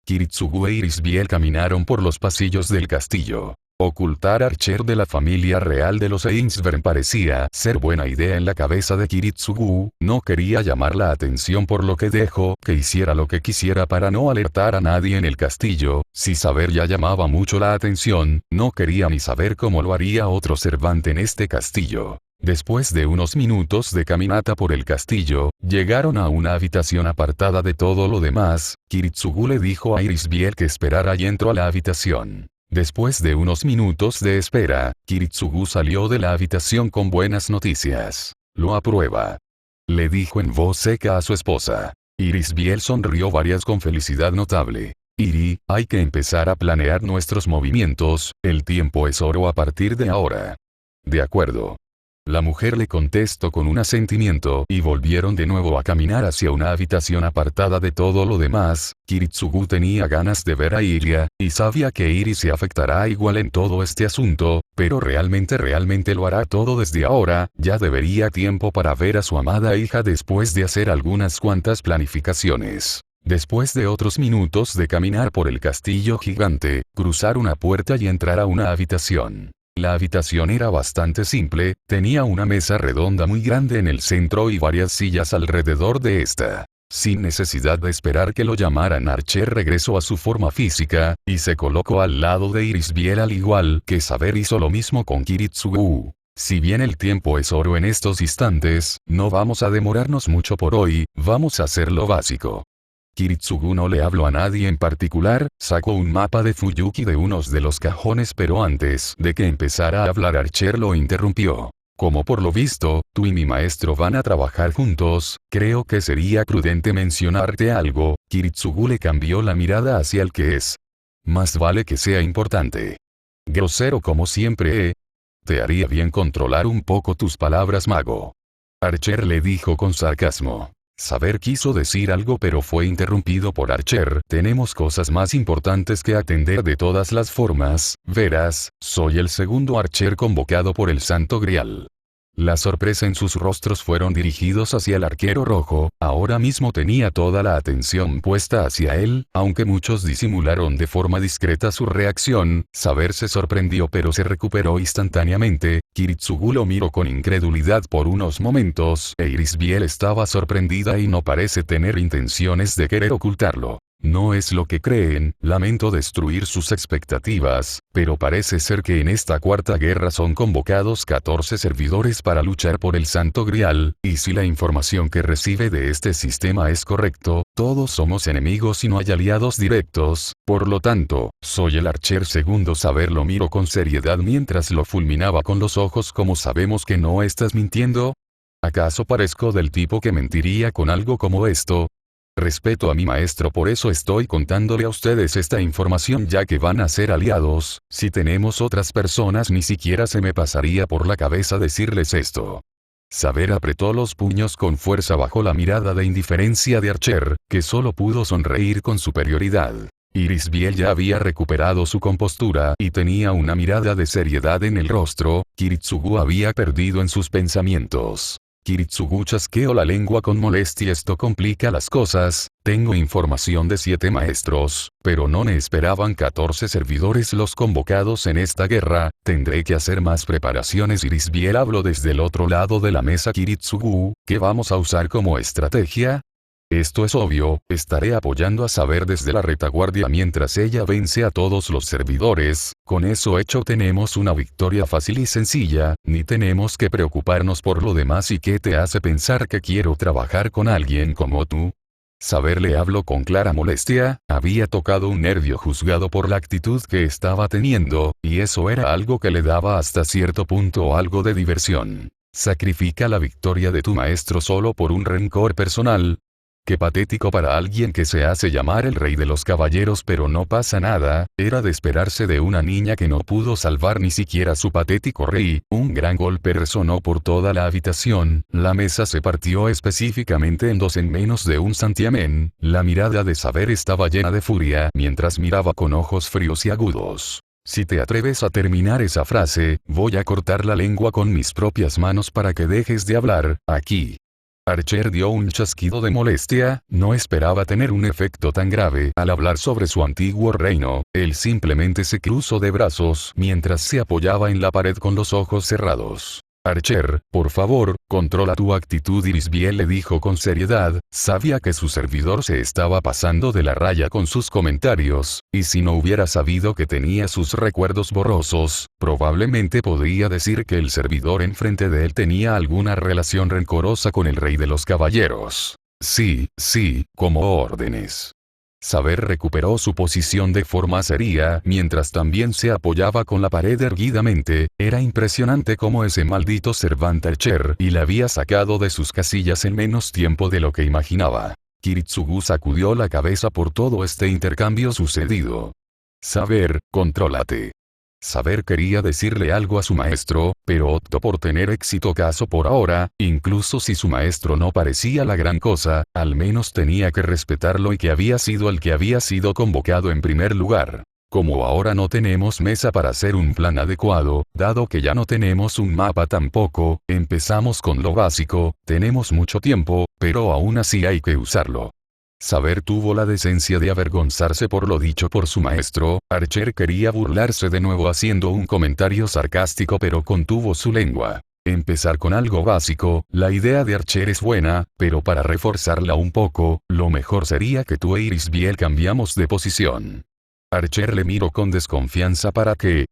Kiritsugu e Irisbiel caminaron por los pasillos del castillo. Ocultar a Archer de la familia real de los Einsbern parecía ser buena idea en la cabeza de Kiritsugu. No quería llamar la atención, por lo que dejó que hiciera lo que quisiera para no alertar a nadie en el castillo. Si saber ya llamaba mucho la atención, no quería ni saber cómo lo haría otro Servant en este castillo. Después de unos minutos de caminata por el castillo, llegaron a una habitación apartada de todo lo demás. Kiritsugu le dijo a Irisbiel que esperara y entró a la habitación. Después de unos minutos de espera, Kiritsugu salió de la habitación con buenas noticias. Lo aprueba. Le dijo en voz seca a su esposa. Irisbiel sonrió varias con felicidad notable. Iri, hay que empezar a planear nuestros movimientos, el tiempo es oro a partir de ahora. De acuerdo. La mujer le contestó con un asentimiento y volvieron de nuevo a caminar hacia una habitación apartada de todo lo demás. Kiritsugu tenía ganas de ver a Iria, y sabía que Iri se afectará igual en todo este asunto, pero realmente lo hará todo desde ahora. Ya debería tiempo para ver a su amada hija después de hacer algunas cuantas planificaciones. Después de otros minutos de caminar por el castillo gigante, cruzar una puerta y entrar a una habitación. La habitación era bastante simple, tenía una mesa redonda muy grande en el centro y varias sillas alrededor de esta. Sin necesidad de esperar que lo llamaran, Archer regresó a su forma física, y se colocó al lado de Irisbiel al igual que Saber hizo lo mismo con Kiritsugu. Si bien el tiempo es oro en estos instantes, no vamos a demorarnos mucho por hoy, vamos a hacer lo básico. Kiritsugu no le habló a nadie en particular, sacó un mapa de Fuyuki de unos de los cajones, pero antes de que empezara a hablar Archer lo interrumpió. Como por lo visto, tú y mi maestro van a trabajar juntos, creo que sería prudente mencionarte algo. Kiritsugu le cambió la mirada hacia el que es. Más vale que sea importante. Grosero como siempre, ¿eh? Te haría bien controlar un poco tus palabras, mago. Archer le dijo con sarcasmo. Saber quiso decir algo pero fue interrumpido por Archer. Tenemos cosas más importantes que atender de todas las formas, verás, soy el segundo Archer convocado por el Santo Grial. La sorpresa en sus rostros fueron dirigidos hacia el arquero rojo, ahora mismo tenía toda la atención puesta hacia él, aunque muchos disimularon de forma discreta su reacción. Saber se sorprendió pero se recuperó instantáneamente. Kiritsugu lo miró con incredulidad por unos momentos, e Irisbiel estaba sorprendida y no parece tener intenciones de querer ocultarlo. No es lo que creen, lamento destruir sus expectativas, pero parece ser que en esta cuarta guerra son convocados 14 servidores para luchar por el Santo Grial, y si la información que recibe de este sistema es correcto, todos somos enemigos y no hay aliados directos, por lo tanto, soy el Archer segundo. Saber lo miró con seriedad mientras lo fulminaba con los ojos. ¿Cómo sabemos que no estás mintiendo? ¿Acaso parezco del tipo que mentiría con algo como esto? Respeto a mi maestro, por eso estoy contándole a ustedes esta información, ya que van a ser aliados. Si tenemos otras personas ni siquiera se me pasaría por la cabeza decirles esto. Saber apretó los puños con fuerza bajo la mirada de indiferencia de Archer, que solo pudo sonreír con superioridad. Irisbiel ya había recuperado su compostura y tenía una mirada de seriedad en el rostro. Kiritsugu había perdido en sus pensamientos. Kiritsugu chasqueó la lengua con molestia. Esto complica las cosas. Tengo información de 7 maestros, pero no me esperaban 14 servidores los convocados en esta guerra. Tendré que hacer más preparaciones. Irisbiel habló desde el otro lado de la mesa. Kiritsugu, ¿qué vamos a usar como estrategia? Esto es obvio, estaré apoyando a Saber desde la retaguardia mientras ella vence a todos los servidores. Con eso hecho tenemos una victoria fácil y sencilla, ni tenemos que preocuparnos por lo demás. ¿Y qué te hace pensar que quiero trabajar con alguien como tú? Saber le habló con clara molestia, había tocado un nervio juzgado por la actitud que estaba teniendo, y eso era algo que le daba hasta cierto punto algo de diversión. Sacrifica la victoria de tu maestro solo por un rencor personal. Qué patético para alguien que se hace llamar el rey de los caballeros, pero no pasa nada, era de esperarse de una niña que no pudo salvar ni siquiera su patético rey. Un gran golpe resonó por toda la habitación, la mesa se partió específicamente en dos en menos de un santiamén. La mirada de Saber estaba llena de furia mientras miraba con ojos fríos y agudos. Si te atreves a terminar esa frase, voy a cortar la lengua con mis propias manos para que dejes de hablar, aquí. Archer dio un chasquido de molestia, no esperaba tener un efecto tan grave al hablar sobre su antiguo reino. Él simplemente se cruzó de brazos mientras se apoyaba en la pared con los ojos cerrados. Archer, por favor, controla tu actitud. Irisbiel le dijo con seriedad. Sabía que su servidor se estaba pasando de la raya con sus comentarios, y si no hubiera sabido que tenía sus recuerdos borrosos, probablemente podría decir que el servidor enfrente de él tenía alguna relación rencorosa con el rey de los caballeros. Sí, como órdenes. Saber recuperó su posición de forma seria mientras también se apoyaba con la pared erguidamente. Era impresionante cómo ese maldito Servant Archer y le había sacado de sus casillas en menos tiempo de lo que imaginaba. Kiritsugu sacudió la cabeza por todo este intercambio sucedido. Saber, contrólate. Saber quería decirle algo a su maestro, pero optó por tener éxito caso por ahora. Incluso si su maestro no parecía la gran cosa, al menos tenía que respetarlo y que había sido el que había sido convocado en primer lugar. Como ahora no tenemos mesa para hacer un plan adecuado, dado que ya no tenemos un mapa tampoco, empezamos con lo básico. Tenemos mucho tiempo, pero aún así hay que usarlo. Saber tuvo la decencia de avergonzarse por lo dicho por su maestro. Archer quería burlarse de nuevo haciendo un comentario sarcástico pero contuvo su lengua. Empezar con algo básico, la idea de Archer es buena, pero para reforzarla un poco, lo mejor sería que tú e Irisbiel cambiamos de posición. Archer le miró con desconfianza para que...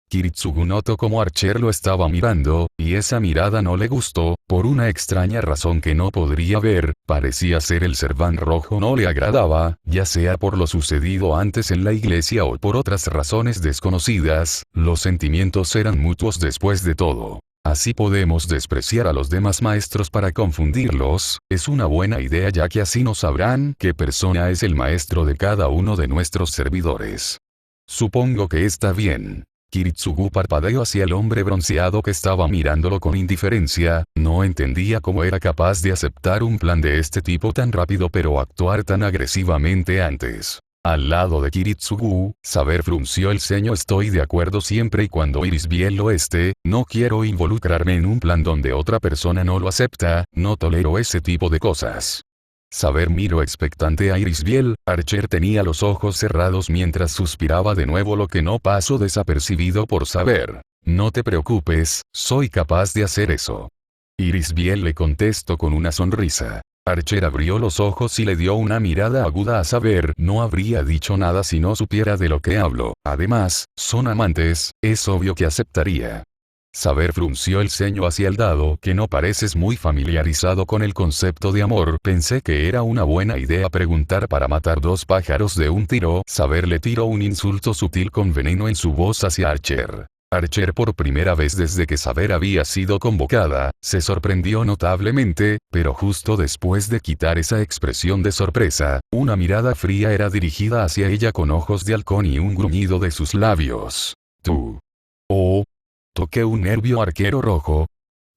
Kiritsugu notó como Archer lo estaba mirando, y esa mirada no le gustó, por una extraña razón que no podría ver. Parecía ser el serván rojo no le agradaba, ya sea por lo sucedido antes en la iglesia o por otras razones desconocidas. Los sentimientos eran mutuos después de todo. Así podemos despreciar a los demás maestros para confundirlos. Es una buena idea ya que así no sabrán qué persona es el maestro de cada uno de nuestros servidores. Supongo que está bien. Kiritsugu parpadeó hacia el hombre bronceado que estaba mirándolo con indiferencia. No entendía cómo era capaz de aceptar un plan de este tipo tan rápido pero actuar tan agresivamente antes. Al lado de Kiritsugu, Saber frunció el ceño. Estoy de acuerdo siempre y cuando Irisbiel lo esté. No quiero involucrarme en un plan donde otra persona no lo acepta. No tolero ese tipo de cosas. Saber miró expectante a Irisbiel. Archer tenía los ojos cerrados mientras suspiraba de nuevo, lo que no pasó desapercibido por Saber. No te preocupes, soy capaz de hacer eso. Irisbiel le contestó con una sonrisa. Archer abrió los ojos y le dio una mirada aguda a Saber. No habría dicho nada si no supiera de lo que hablo. Además, son amantes, es obvio que aceptaría. Saber frunció el ceño hacia el dado que no pareces muy familiarizado con el concepto de amor. Pensé que era una buena idea preguntar para matar dos pájaros de un tiro. Saber le tiró un insulto sutil con veneno en su voz hacia Archer. Archer, por primera vez desde que Saber había sido convocada, se sorprendió notablemente, pero justo después de quitar esa expresión de sorpresa, una mirada fría era dirigida hacia ella con ojos de halcón y un gruñido de sus labios. Tú. Oh. Toqué un nervio. Arquero rojo.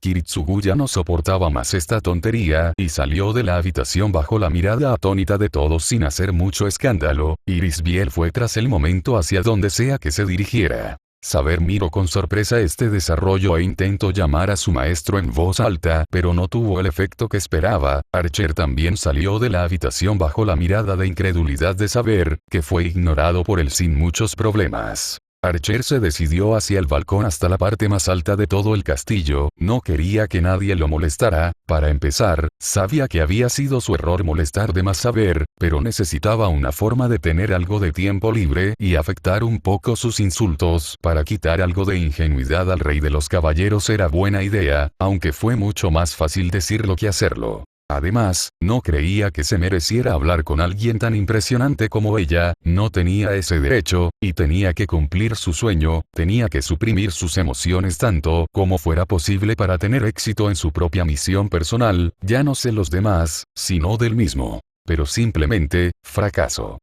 Kiritsugu ya no soportaba más esta tontería y salió de la habitación bajo la mirada atónita de todos sin hacer mucho escándalo. Irisbiel fue tras el momento hacia donde sea que se dirigiera. Saber miró con sorpresa este desarrollo e intentó llamar a su maestro en voz alta, pero no tuvo el efecto que esperaba. Archer también salió de la habitación bajo la mirada de incredulidad de Saber, que fue ignorado por él sin muchos problemas. Archer se decidió hacia el balcón hasta la parte más alta de todo el castillo. No quería que nadie lo molestara. Para empezar, sabía que había sido su error molestar de más Saber, pero necesitaba una forma de tener algo de tiempo libre y afectar un poco sus insultos. Para quitar algo de ingenuidad al rey de los caballeros era buena idea, aunque fue mucho más fácil decirlo que hacerlo. Además, no creía que se mereciera hablar con alguien tan impresionante como ella. No tenía ese derecho, y tenía que cumplir su sueño. Tenía que suprimir sus emociones tanto como fuera posible para tener éxito en su propia misión personal, ya no de los demás, sino del mismo. Pero simplemente, fracaso.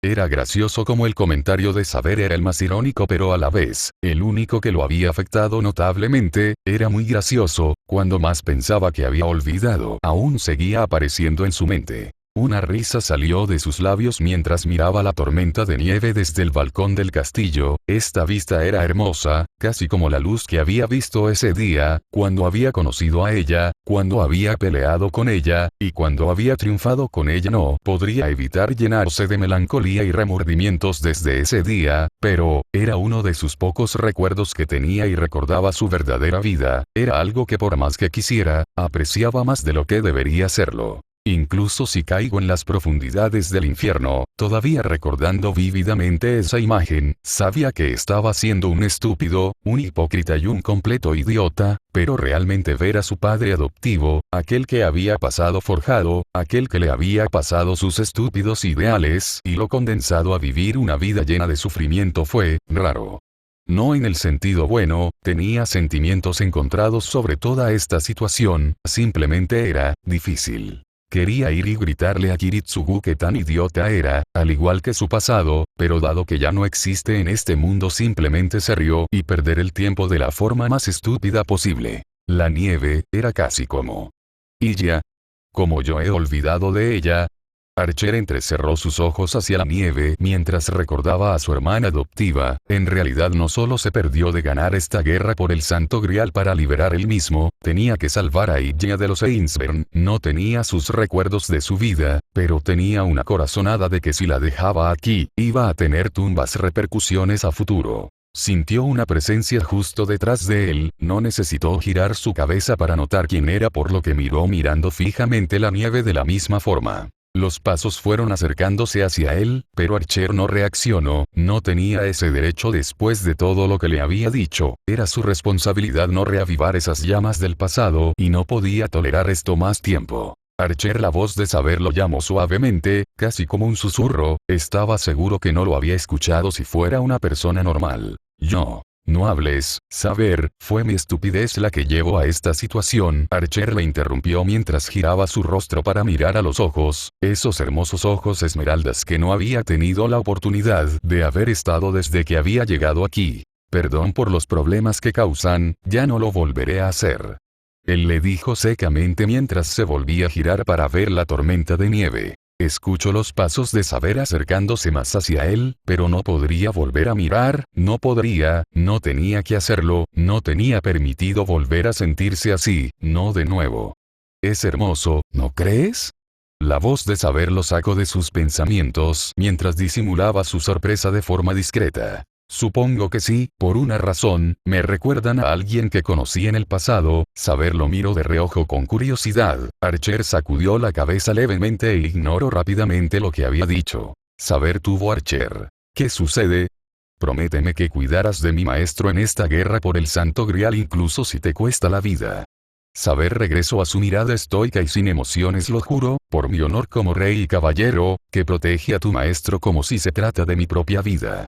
Era gracioso como el comentario de Saber era el más irónico, pero a la vez, el único que lo había afectado notablemente. Era muy gracioso. Cuando más pensaba que había olvidado, aún seguía apareciendo en su mente. Una risa salió de sus labios mientras miraba la tormenta de nieve desde el balcón del castillo. Esta vista era hermosa, casi como la luz que había visto ese día, cuando había conocido a ella, cuando había peleado con ella, y cuando había triunfado con ella. No podría evitar llenarse de melancolía y remordimientos desde ese día, pero, era uno de sus pocos recuerdos que tenía y recordaba su verdadera vida. Era algo que por más que quisiera, apreciaba más de lo que debería serlo. Incluso si caigo en las profundidades del infierno, todavía recordando vívidamente esa imagen, sabía que estaba siendo un estúpido, un hipócrita y un completo idiota, pero realmente ver a su padre adoptivo, aquel que había pasado forjado, aquel que le había pasado sus estúpidos ideales y lo condensado a vivir una vida llena de sufrimiento fue raro. No en el sentido bueno, tenía sentimientos encontrados sobre toda esta situación, simplemente era difícil. Quería ir y gritarle a Kiritsugu que tan idiota era, al igual que su pasado, pero dado que ya no existe en este mundo simplemente se rió y perder el tiempo de la forma más estúpida posible. La nieve, era casi como... ¿Y ya? ¿Como yo he olvidado de ella? Archer entrecerró sus ojos hacia la nieve mientras recordaba a su hermana adoptiva. En realidad no solo se perdió de ganar esta guerra por el Santo Grial para liberar él mismo, tenía que salvar a Illa de los Ainsburn, no tenía sus recuerdos de su vida, pero tenía una corazonada de que si la dejaba aquí, iba a tener tumbas repercusiones a futuro. Sintió una presencia justo detrás de él, no necesitó girar su cabeza para notar quién era, por lo que miró mirando fijamente la nieve de la misma forma. Los pasos fueron acercándose hacia él, pero Archer no reaccionó, no tenía ese derecho después de todo lo que le había dicho, era su responsabilidad no reavivar esas llamas del pasado y no podía tolerar esto más tiempo. Archer, la voz de Saber lo llamó suavemente, casi como un susurro, estaba seguro que no lo había escuchado si fuera una persona normal. No hables, Saber, fue mi estupidez la que llevó a esta situación. Archer le interrumpió mientras giraba su rostro para mirar a los ojos, esos hermosos ojos esmeraldas que no había tenido la oportunidad de haber estado desde que había llegado aquí. Perdón por los problemas que causan, ya no lo volveré a hacer. Él le dijo secamente mientras se volvía a girar para ver la tormenta de nieve. Escuchó los pasos de Saber acercándose más hacia él, pero no podría volver a mirar, no tenía que hacerlo, no tenía permitido volver a sentirse así, no de nuevo. Es hermoso, ¿no crees? La voz de Saber lo sacó de sus pensamientos mientras disimulaba su sorpresa de forma discreta. Supongo que sí, por una razón, me recuerdan a alguien que conocí en el pasado. Saber lo miró de reojo con curiosidad. Archer sacudió la cabeza levemente e ignoró rápidamente lo que había dicho. Saber tuvo Archer. ¿Qué sucede? Prométeme que cuidarás de mi maestro en esta guerra por el Santo Grial incluso si te cuesta la vida. Saber regresó a su mirada estoica y sin emociones, lo juro, por mi honor como rey y caballero, que protege a tu maestro como si se trata de mi propia vida.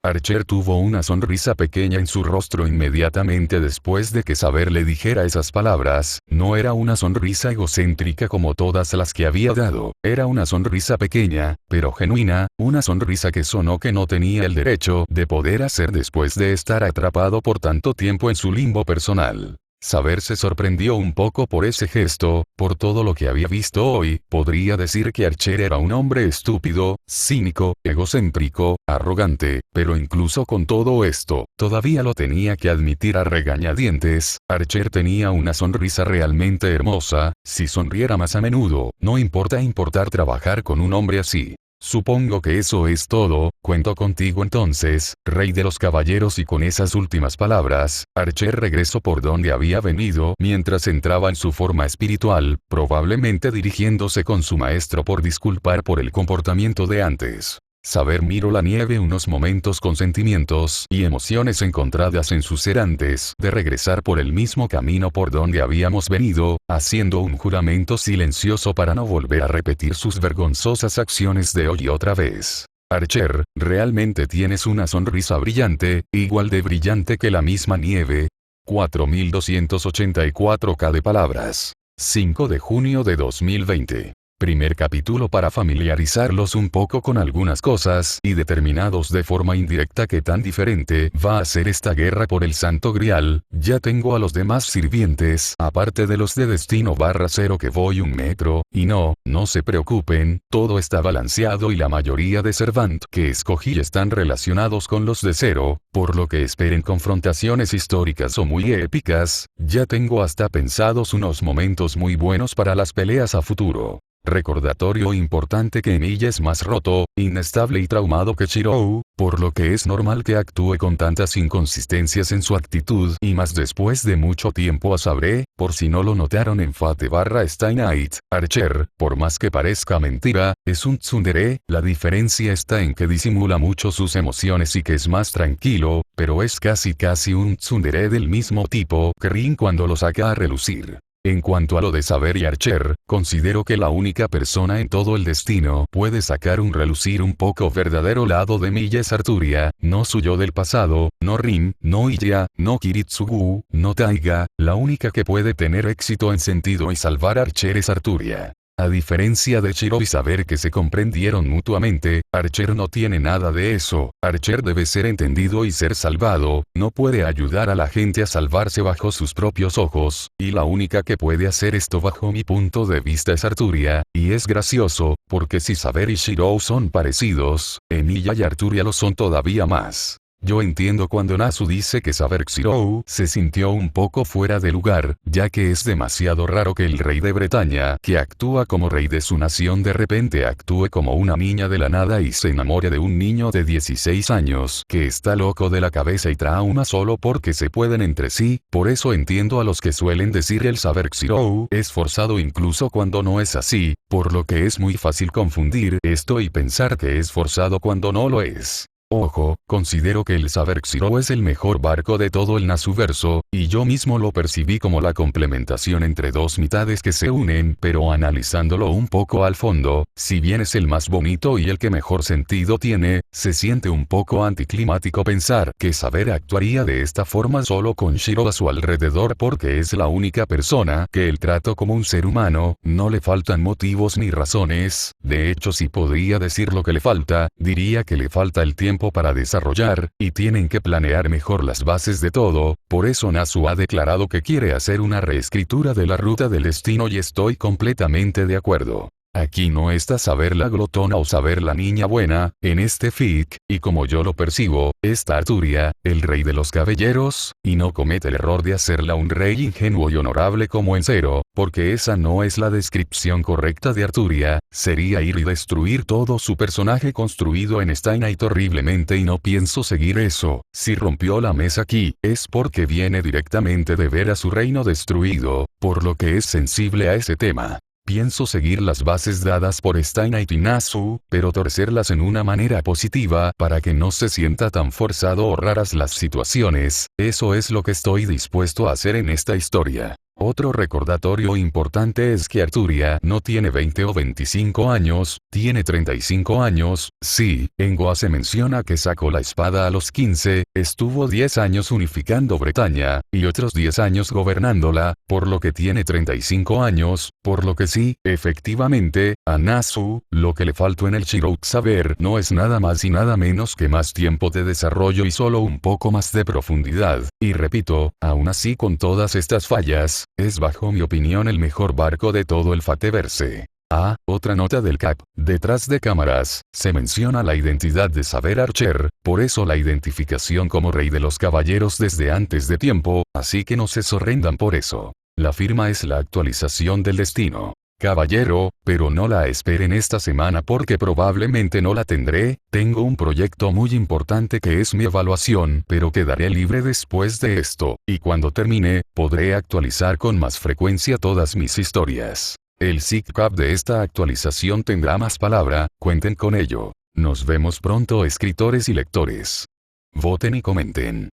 Archer tuvo una sonrisa pequeña en su rostro inmediatamente después de que Saber le dijera esas palabras. No era una sonrisa egocéntrica como todas las que había dado, era una sonrisa pequeña, pero genuina, una sonrisa que sonó que no tenía el derecho de poder hacer después de estar atrapado por tanto tiempo en su limbo personal. Saber se sorprendió un poco por ese gesto, por todo lo que había visto hoy. Podría decir que Archer era un hombre estúpido, cínico, egocéntrico, arrogante, pero incluso con todo esto, todavía lo tenía que admitir a regañadientes. Archer tenía una sonrisa realmente hermosa. Si sonriera más a menudo, no importar trabajar con un hombre así. Supongo que eso es todo, cuento contigo entonces, rey de los caballeros, y con esas últimas palabras, Archer regresó por donde había venido mientras entraba en su forma espiritual, probablemente dirigiéndose con su maestro por disculpar por el comportamiento de antes. Saber miró la nieve unos momentos con sentimientos y emociones encontradas en su ser antes de regresar por el mismo camino por donde habíamos venido, haciendo un juramento silencioso para no volver a repetir sus vergonzosas acciones de hoy otra vez. Archer, realmente tienes una sonrisa brillante, igual de brillante que la misma nieve. 4284K de palabras. 5 de junio de 2020. Primer capítulo para familiarizarlos un poco con algunas cosas y determinados de forma indirecta qué tan diferente va a ser esta guerra por el Santo Grial. Ya tengo a los demás sirvientes, aparte de los de Destino /0 que voy 1 metro, y no se preocupen, todo está balanceado y la mayoría de Servant que escogí están relacionados con los de 0, por lo que esperen confrontaciones históricas o muy épicas. Ya tengo hasta pensados unos momentos muy buenos para las peleas a futuro. Recordatorio importante que Emilia es más roto, inestable y traumado que Shirou, por lo que es normal que actúe con tantas inconsistencias en su actitud, y más después de mucho tiempo a Sabre, por si no lo notaron en Fate /Stay Night. Archer, por más que parezca mentira, es un tsundere. La diferencia está en que disimula mucho sus emociones y que es más tranquilo, pero es casi un tsundere del mismo tipo que Rin cuando lo saca a relucir. En cuanto a lo de Saber y Archer, considero que la única persona en todo el destino puede sacar un relucir un poco verdadero lado de Miya es Arturia, no su yo del pasado, no Rin, no Iya, no Kiritsugu, no Taiga. La única que puede tener éxito en sentido y salvar a Archer es Arturia. A diferencia de Shiro y saber que se comprendieron mutuamente, Archer no tiene nada de eso. Archer debe ser entendido y ser salvado, no puede ayudar a la gente a salvarse bajo sus propios ojos, y la única que puede hacer esto bajo mi punto de vista es Arturia, y es gracioso, porque si Saber y Shiro son parecidos, Emilia y Arturia lo son todavía más. Yo entiendo cuando Nasu dice que Saber Shiro se sintió un poco fuera de lugar, ya que es demasiado raro que el rey de Bretaña, que actúa como rey de su nación, de repente actúe como una niña de la nada y se enamore de un niño de 16 años, que está loco de la cabeza y trauma solo porque se pueden entre sí. Por eso entiendo a los que suelen decir el Saber Shiro es forzado incluso cuando no es así, por lo que es muy fácil confundir esto y pensar que es forzado cuando no lo es. Ojo, considero que el Saber Shiro es el mejor barco de todo el Nasuverso, y yo mismo lo percibí como la complementación entre dos mitades que se unen, pero analizándolo un poco al fondo, si bien es el más bonito y el que mejor sentido tiene, se siente un poco anticlimático pensar que Saber actuaría de esta forma solo con Shiro a su alrededor porque es la única persona que él trató como un ser humano. No le faltan motivos ni razones, de hecho si podría decir lo que le falta, diría que le falta el tiempo para desarrollar, y tienen que planear mejor las bases de todo. Por eso Nasu ha declarado que quiere hacer una reescritura de la ruta del destino y estoy completamente de acuerdo. Aquí no está Saber la glotona o Saber la niña buena, en este fic, y como yo lo percibo, está Arturia, el rey de los caballeros, y no comete el error de hacerla un rey ingenuo y honorable como en Zero, porque esa no es la descripción correcta de Arturia, sería ir y destruir todo su personaje construido en Stein Knight horriblemente y no pienso seguir eso. Si rompió la mesa aquí, es porque viene directamente de ver a su reino destruido, por lo que es sensible a ese tema. Pienso seguir las bases dadas por Stein Knight y Nasu, pero torcerlas en una manera positiva para que no se sienta tan forzado o raras las situaciones. Eso es lo que estoy dispuesto a hacer en esta historia. Otro recordatorio importante es que Arturia no tiene 20 o 25 años, tiene 35 años, sí, en Goa se menciona que sacó la espada a los 15, estuvo 10 años unificando Bretaña, y otros 10 años gobernándola, por lo que tiene 35 años, por lo que sí, efectivamente, a Nasu, lo que le faltó en el Shiro Saber no es nada más y nada menos que más tiempo de desarrollo y solo un poco más de profundidad, y repito, aún así con todas estas fallas, es bajo mi opinión el mejor barco de todo el Fateverse. Ah, otra nota del cap, detrás de cámaras, se menciona la identidad de Saber Archer, por eso la identificación como rey de los caballeros desde antes de tiempo, así que no se sorprendan por eso. La firma es la actualización del destino. Caballero, pero no la esperen esta semana porque probablemente no la tendré, tengo un proyecto muy importante que es mi evaluación, pero quedaré libre después de esto, y cuando termine, podré actualizar con más frecuencia todas mis historias. El SIGCAP de esta actualización tendrá más palabra, cuenten con ello. Nos vemos pronto escritores y lectores. Voten y comenten.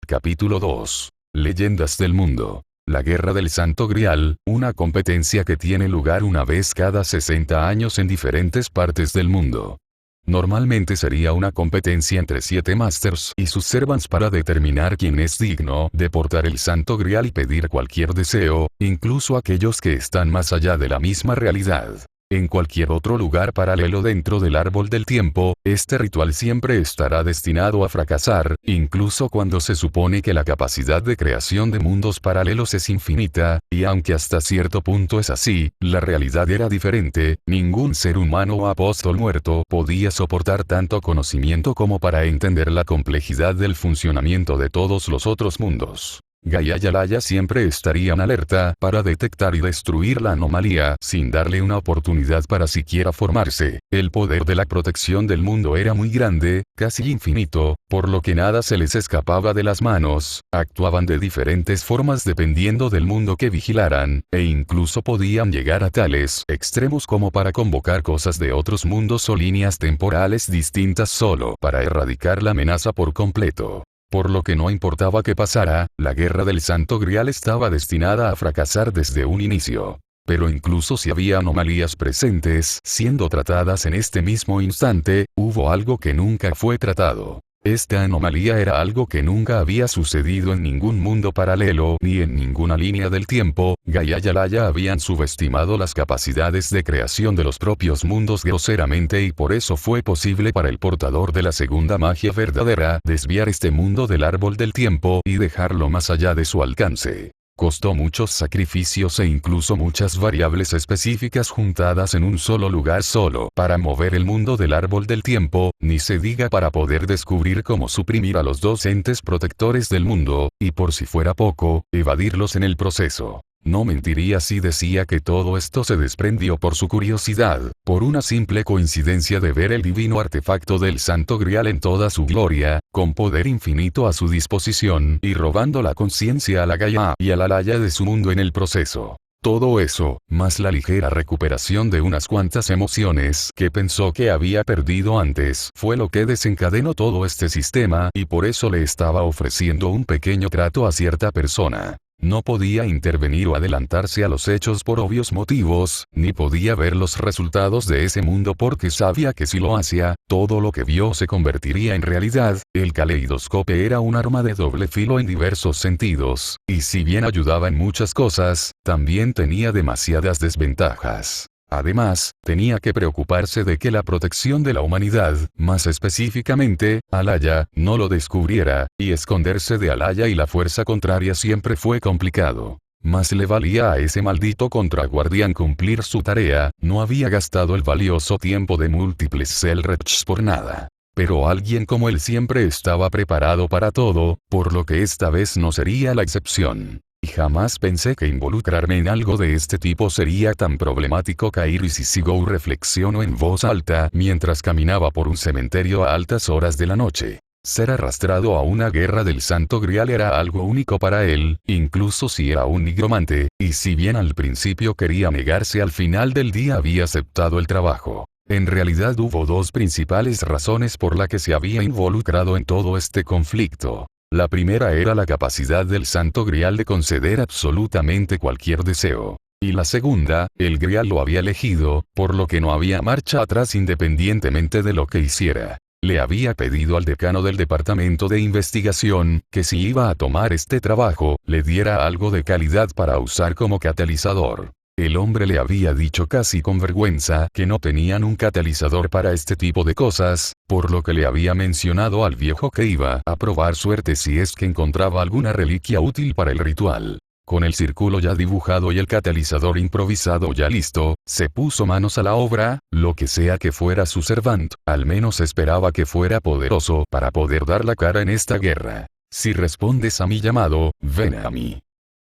Capítulo 2. Leyendas del mundo. La Guerra del Santo Grial, una competencia que tiene lugar una vez cada 60 años en diferentes partes del mundo. Normalmente sería una competencia entre 7 Masters y sus servants para determinar quién es digno de portar el Santo Grial y pedir cualquier deseo, incluso aquellos que están más allá de la misma realidad. En cualquier otro lugar paralelo dentro del árbol del tiempo, este ritual siempre estará destinado a fracasar, incluso cuando se supone que la capacidad de creación de mundos paralelos es infinita, y aunque hasta cierto punto es así, la realidad era diferente, ningún ser humano o apóstol muerto podía soportar tanto conocimiento como para entender la complejidad del funcionamiento de todos los otros mundos. Gaia y Alaya siempre estarían alerta para detectar y destruir la anomalía sin darle una oportunidad para siquiera formarse. El poder de la protección del mundo era muy grande, casi infinito, por lo que nada se les escapaba de las manos, actuaban de diferentes formas dependiendo del mundo que vigilaran, e incluso podían llegar a tales extremos como para convocar cosas de otros mundos o líneas temporales distintas solo para erradicar la amenaza por completo. Por lo que no importaba qué pasara, la Guerra del Santo Grial estaba destinada a fracasar desde un inicio. Pero incluso si había anomalías presentes siendo tratadas en este mismo instante, hubo algo que nunca fue tratado. Esta anomalía era algo que nunca había sucedido en ningún mundo paralelo ni en ninguna línea del tiempo. Gaia y Alaya habían subestimado las capacidades de creación de los propios mundos groseramente y por eso fue posible para el portador de la segunda magia verdadera desviar este mundo del árbol del tiempo y dejarlo más allá de su alcance. Costó muchos sacrificios e incluso muchas variables específicas juntadas en un solo lugar solo para mover el mundo del árbol del tiempo, ni se diga para poder descubrir cómo suprimir a los dos entes protectores del mundo, y por si fuera poco, evadirlos en el proceso. No mentiría si decía que todo esto se desprendió por su curiosidad, por una simple coincidencia de ver el divino artefacto del Santo Grial en toda su gloria, con poder infinito a su disposición y robando la conciencia a la Gaia y a la Alaya de su mundo en el proceso. Todo eso, más la ligera recuperación de unas cuantas emociones que pensó que había perdido antes, fue lo que desencadenó todo este sistema y por eso le estaba ofreciendo un pequeño trato a cierta persona. No podía intervenir o adelantarse a los hechos por obvios motivos, ni podía ver los resultados de ese mundo porque sabía que si lo hacía, todo lo que vio se convertiría en realidad. El caleidoscopio era un arma de doble filo en diversos sentidos, y si bien ayudaba en muchas cosas, también tenía demasiadas desventajas. Además, tenía que preocuparse de que la protección de la humanidad, más específicamente, Alaya, no lo descubriera, y esconderse de Alaya y la fuerza contraria siempre fue complicado. Más le valía a ese maldito contraguardián cumplir su tarea, no había gastado el valioso tiempo de múltiples Selrechs por nada. Pero alguien como él siempre estaba preparado para todo, por lo que esta vez no sería la excepción. Y jamás pensé que involucrarme en algo de este tipo sería tan problemático. Kairi Sissigou reflexionó en voz alta mientras caminaba por un cementerio a altas horas de la noche. Ser arrastrado a una guerra del Santo Grial era algo único para él, incluso si era un nigromante, y si bien al principio quería negarse, al final del día había aceptado el trabajo. En realidad hubo dos principales razones por las que se había involucrado en todo este conflicto. La primera era la capacidad del Santo Grial de conceder absolutamente cualquier deseo. Y la segunda, el Grial lo había elegido, por lo que no había marcha atrás independientemente de lo que hiciera. Le había pedido al decano del departamento de investigación, que si iba a tomar este trabajo, le diera algo de calidad para usar como catalizador. El hombre le había dicho casi con vergüenza que no tenían un catalizador para este tipo de cosas, por lo que le había mencionado al viejo que iba a probar suerte si es que encontraba alguna reliquia útil para el ritual. Con el círculo ya dibujado y el catalizador improvisado ya listo, se puso manos a la obra. Lo que sea que fuera su servant, al menos esperaba que fuera poderoso para poder dar la cara en esta guerra. Si respondes a mi llamado, ven a mí.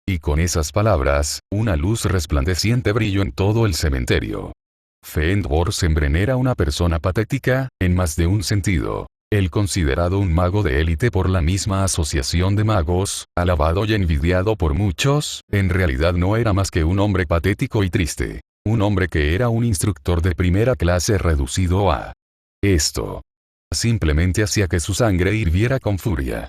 Y con esas palabras, una luz resplandeciente brilló en todo el cementerio. Fëanor Sembren era una persona patética, en más de un sentido. Él considerado un mago de élite por la misma asociación de magos, alabado y envidiado por muchos, en realidad no era más que un hombre patético y triste. Un hombre que era un instructor de primera clase reducido a esto. Simplemente hacía que su sangre hirviera con furia.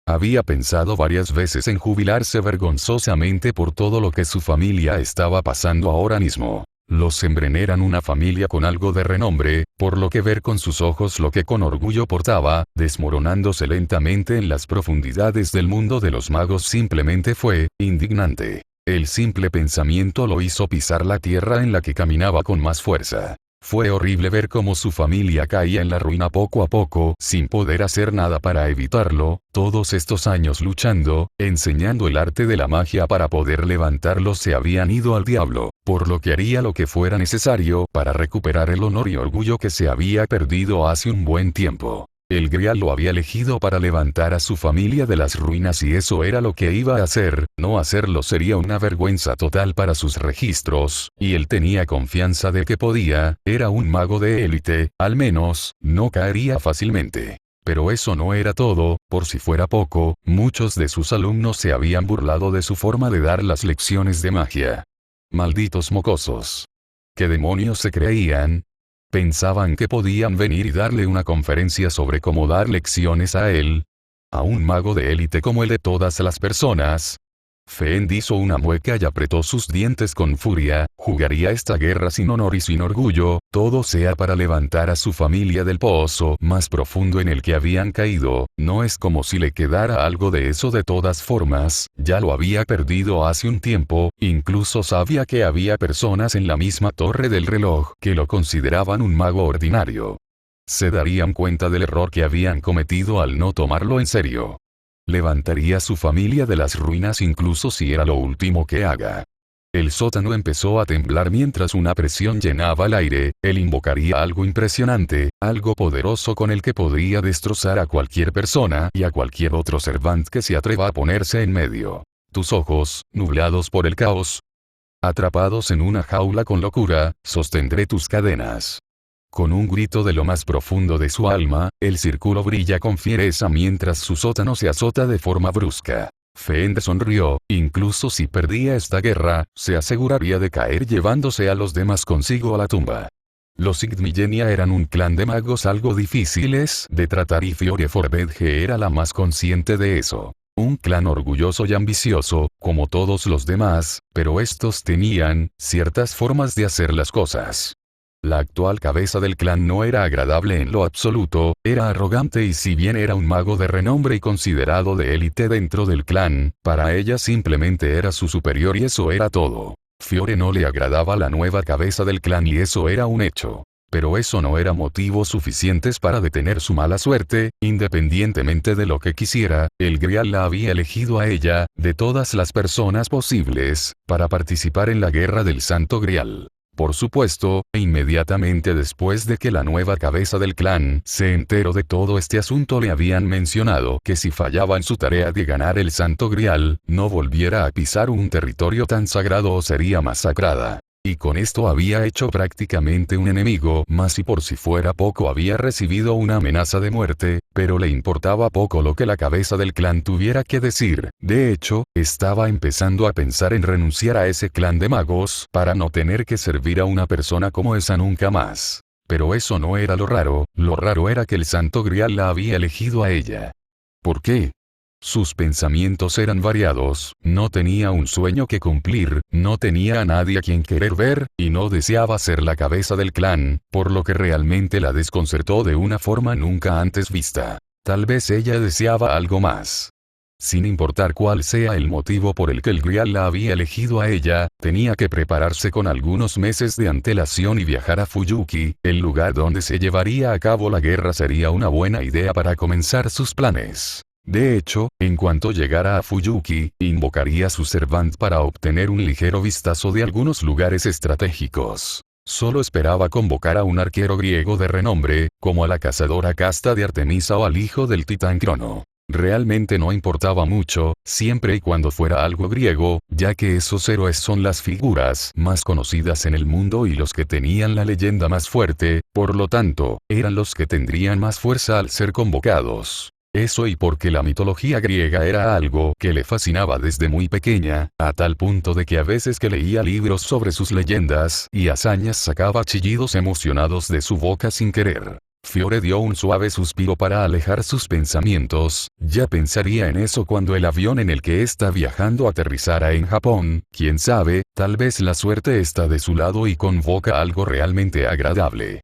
Había pensado varias veces en jubilarse vergonzosamente por todo lo que su familia estaba pasando ahora mismo. Los Sembren eran una familia con algo de renombre, por lo que ver con sus ojos lo que con orgullo portaba, desmoronándose lentamente en las profundidades del mundo de los magos simplemente fue indignante. El simple pensamiento lo hizo pisar la tierra en la que caminaba con más fuerza. Fue horrible ver cómo su familia caía en la ruina poco a poco, sin poder hacer nada para evitarlo. Todos estos años luchando, enseñando el arte de la magia para poder levantarlos se habían ido al diablo, por lo que haría lo que fuera necesario para recuperar el honor y orgullo que se había perdido hace un buen tiempo. El Grial lo había elegido para levantar a su familia de las ruinas y eso era lo que iba a hacer. No hacerlo sería una vergüenza total para sus registros, y él tenía confianza de que podía. Era un mago de élite, al menos, no caería fácilmente. Pero eso no era todo. Por si fuera poco, muchos de sus alumnos se habían burlado de su forma de dar las lecciones de magia. Malditos mocosos. ¿Qué demonios se creían? Pensaban que podían venir y darle una conferencia sobre cómo dar lecciones a él. A un mago de élite como el de todas las personas. Fend hizo una mueca y apretó sus dientes con furia. Jugaría esta guerra sin honor y sin orgullo, todo sea para levantar a su familia del pozo más profundo en el que habían caído. No es como si le quedara algo de eso de todas formas, ya lo había perdido hace un tiempo, incluso sabía que había personas en la misma torre del reloj que lo consideraban un mago ordinario. Se darían cuenta del error que habían cometido al no tomarlo en serio. Levantaría a su familia de las ruinas incluso si era lo último que haga. El sótano empezó a temblar mientras una presión llenaba el aire. Él invocaría algo impresionante, algo poderoso con el que podría destrozar a cualquier persona y a cualquier otro servant que se atreva a ponerse en medio. Tus ojos, nublados por el caos, atrapados en una jaula con locura, sostendré tus cadenas. Con un grito de lo más profundo de su alma, el círculo brilla con fiereza mientras su sótano se azota de forma brusca. Fend sonrió, incluso si perdía esta guerra, se aseguraría de caer llevándose a los demás consigo a la tumba. Los Igdmillenia eran un clan de magos algo difíciles de tratar y Fiore Forbedge era la más consciente de eso. Un clan orgulloso y ambicioso, como todos los demás, pero estos tenían ciertas formas de hacer las cosas. La actual cabeza del clan no era agradable en lo absoluto, era arrogante y si bien era un mago de renombre y considerado de élite dentro del clan, para ella simplemente era su superior y eso era todo. Fiore no le agradaba la nueva cabeza del clan y eso era un hecho. Pero eso no era motivos suficientes para detener su mala suerte, independientemente de lo que quisiera, el Grial la había elegido a ella, de todas las personas posibles, para participar en la guerra del Santo Grial. Por supuesto, inmediatamente después de que la nueva cabeza del clan se enteró de todo este asunto le habían mencionado que si fallaba en su tarea de ganar el Santo Grial, no volviera a pisar un territorio tan sagrado o sería masacrada. Y con esto había hecho prácticamente un enemigo más y por si fuera poco había recibido una amenaza de muerte, pero le importaba poco lo que la cabeza del clan tuviera que decir. De hecho, estaba empezando a pensar en renunciar a ese clan de magos para no tener que servir a una persona como esa nunca más. Pero eso no era lo raro era que el Santo Grial la había elegido a ella. ¿Por qué? Sus pensamientos eran variados, no tenía un sueño que cumplir, no tenía a nadie a quien querer ver, y no deseaba ser la cabeza del clan, por lo que realmente la desconcertó de una forma nunca antes vista. Tal vez ella deseaba algo más. Sin importar cuál sea el motivo por el que el Grial la había elegido a ella, tenía que prepararse con algunos meses de antelación y viajar a Fuyuki, el lugar donde se llevaría a cabo la guerra sería una buena idea para comenzar sus planes. De hecho, en cuanto llegara a Fuyuki, invocaría a su servant para obtener un ligero vistazo de algunos lugares estratégicos. Solo esperaba convocar a un arquero griego de renombre, como a la cazadora casta de Artemisa o al hijo del titán Crono. Realmente no importaba mucho, siempre y cuando fuera algo griego, ya que esos héroes son las figuras más conocidas en el mundo y los que tenían la leyenda más fuerte, por lo tanto, eran los que tendrían más fuerza al ser convocados. Eso y porque la mitología griega era algo que le fascinaba desde muy pequeña, a tal punto de que a veces que leía libros sobre sus leyendas y hazañas sacaba chillidos emocionados de su boca sin querer. Fiore dio un suave suspiro para alejar sus pensamientos, ya pensaría en eso cuando el avión en el que está viajando aterrizara en Japón, quién sabe, tal vez la suerte está de su lado y convoca algo realmente agradable.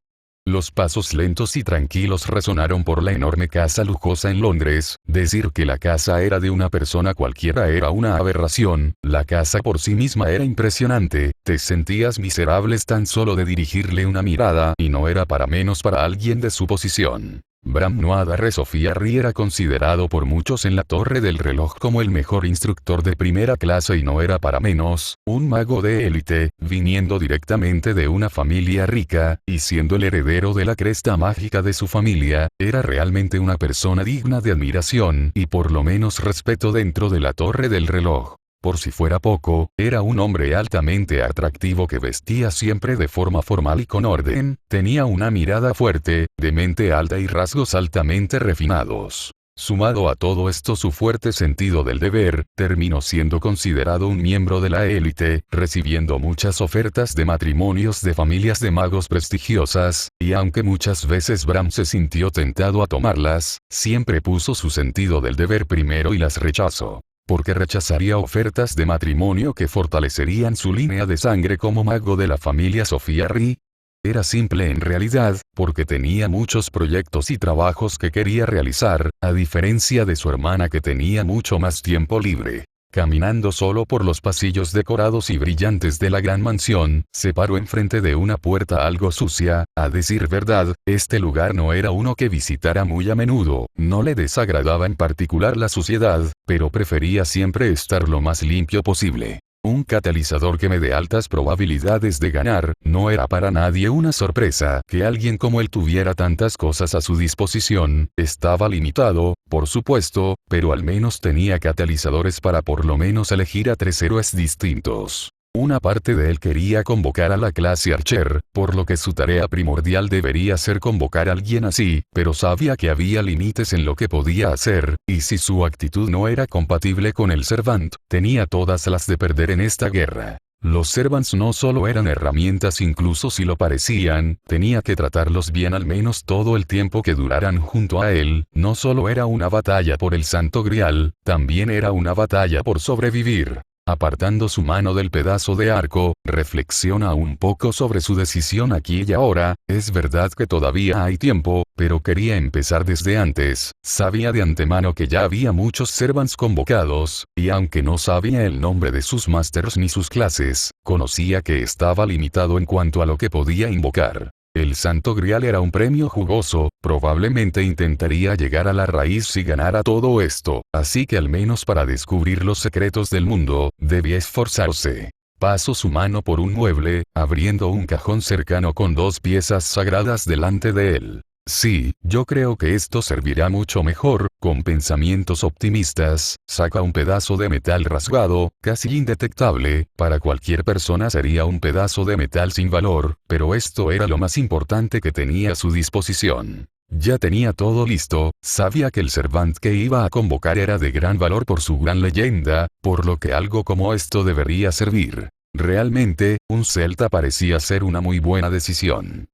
Los pasos lentos y tranquilos resonaron por la enorme casa lujosa en Londres. Decir que la casa era de una persona cualquiera era una aberración, la casa por sí misma era impresionante, te sentías miserables tan solo de dirigirle una mirada y no era para menos para alguien de su posición. Bram Noadar Sofia era considerado por muchos en la Torre del Reloj como el mejor instructor de primera clase y no era para menos, un mago de élite, viniendo directamente de una familia rica, y siendo el heredero de la cresta mágica de su familia, era realmente una persona digna de admiración y por lo menos respeto dentro de la Torre del Reloj. Por si fuera poco, era un hombre altamente atractivo que vestía siempre de forma formal y con orden, tenía una mirada fuerte, de mente alta y rasgos altamente refinados. Sumado a todo esto su fuerte sentido del deber, terminó siendo considerado un miembro de la élite, recibiendo muchas ofertas de matrimonios de familias de magos prestigiosas, y aunque muchas veces Bram se sintió tentado a tomarlas, siempre puso su sentido del deber primero y las rechazó. ¿Por qué rechazaría ofertas de matrimonio que fortalecerían su línea de sangre como mago de la familia Sofía Ri? Era simple en realidad, porque tenía muchos proyectos y trabajos que quería realizar, a diferencia de su hermana que tenía mucho más tiempo libre. Caminando solo por los pasillos decorados y brillantes de la gran mansión, se paró enfrente de una puerta algo sucia. A decir verdad, este lugar no era uno que visitara muy a menudo, no le desagradaba en particular la suciedad, pero prefería siempre estar lo más limpio posible. Un catalizador que me dé altas probabilidades de ganar. No era para nadie una sorpresa que alguien como él tuviera tantas cosas a su disposición. Estaba limitado, por supuesto, pero al menos tenía catalizadores para por lo menos elegir a 3 héroes distintos. Una parte de él quería convocar a la clase Archer, por lo que su tarea primordial debería ser convocar a alguien así, pero sabía que había límites en lo que podía hacer, y si su actitud no era compatible con el Servant, tenía todas las de perder en esta guerra. Los Servants no solo eran herramientas, incluso si lo parecían, tenía que tratarlos bien al menos todo el tiempo que duraran junto a él. No solo era una batalla por el Santo Grial, también era una batalla por sobrevivir. Apartando su mano del pedazo de arco, reflexiona un poco sobre su decisión aquí y ahora. Es verdad que todavía hay tiempo, pero quería empezar desde antes. Sabía de antemano que ya había muchos Servants convocados, y aunque no sabía el nombre de sus Masters ni sus clases, conocía que estaba limitado en cuanto a lo que podía invocar. El Santo Grial era un premio jugoso, probablemente intentaría llegar a la raíz si ganara todo esto, así que al menos para descubrir los secretos del mundo, debía esforzarse. Pasó su mano por un mueble, abriendo un cajón cercano con 2 piezas sagradas delante de él. Sí, yo creo que esto servirá mucho mejor. Con pensamientos optimistas, saca un pedazo de metal rasgado, casi indetectable. Para cualquier persona sería un pedazo de metal sin valor, pero esto era lo más importante que tenía a su disposición. Ya tenía todo listo, sabía que el Servant que iba a convocar era de gran valor por su gran leyenda, por lo que algo como esto debería servir. Realmente, un celta parecía ser una muy buena decisión.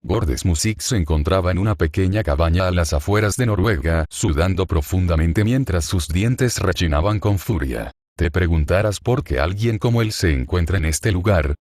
Gordes Musik se encontraba en una pequeña cabaña a las afueras de Noruega, sudando profundamente mientras sus dientes rechinaban con furia. Te preguntarás por qué alguien como él se encuentra en este lugar.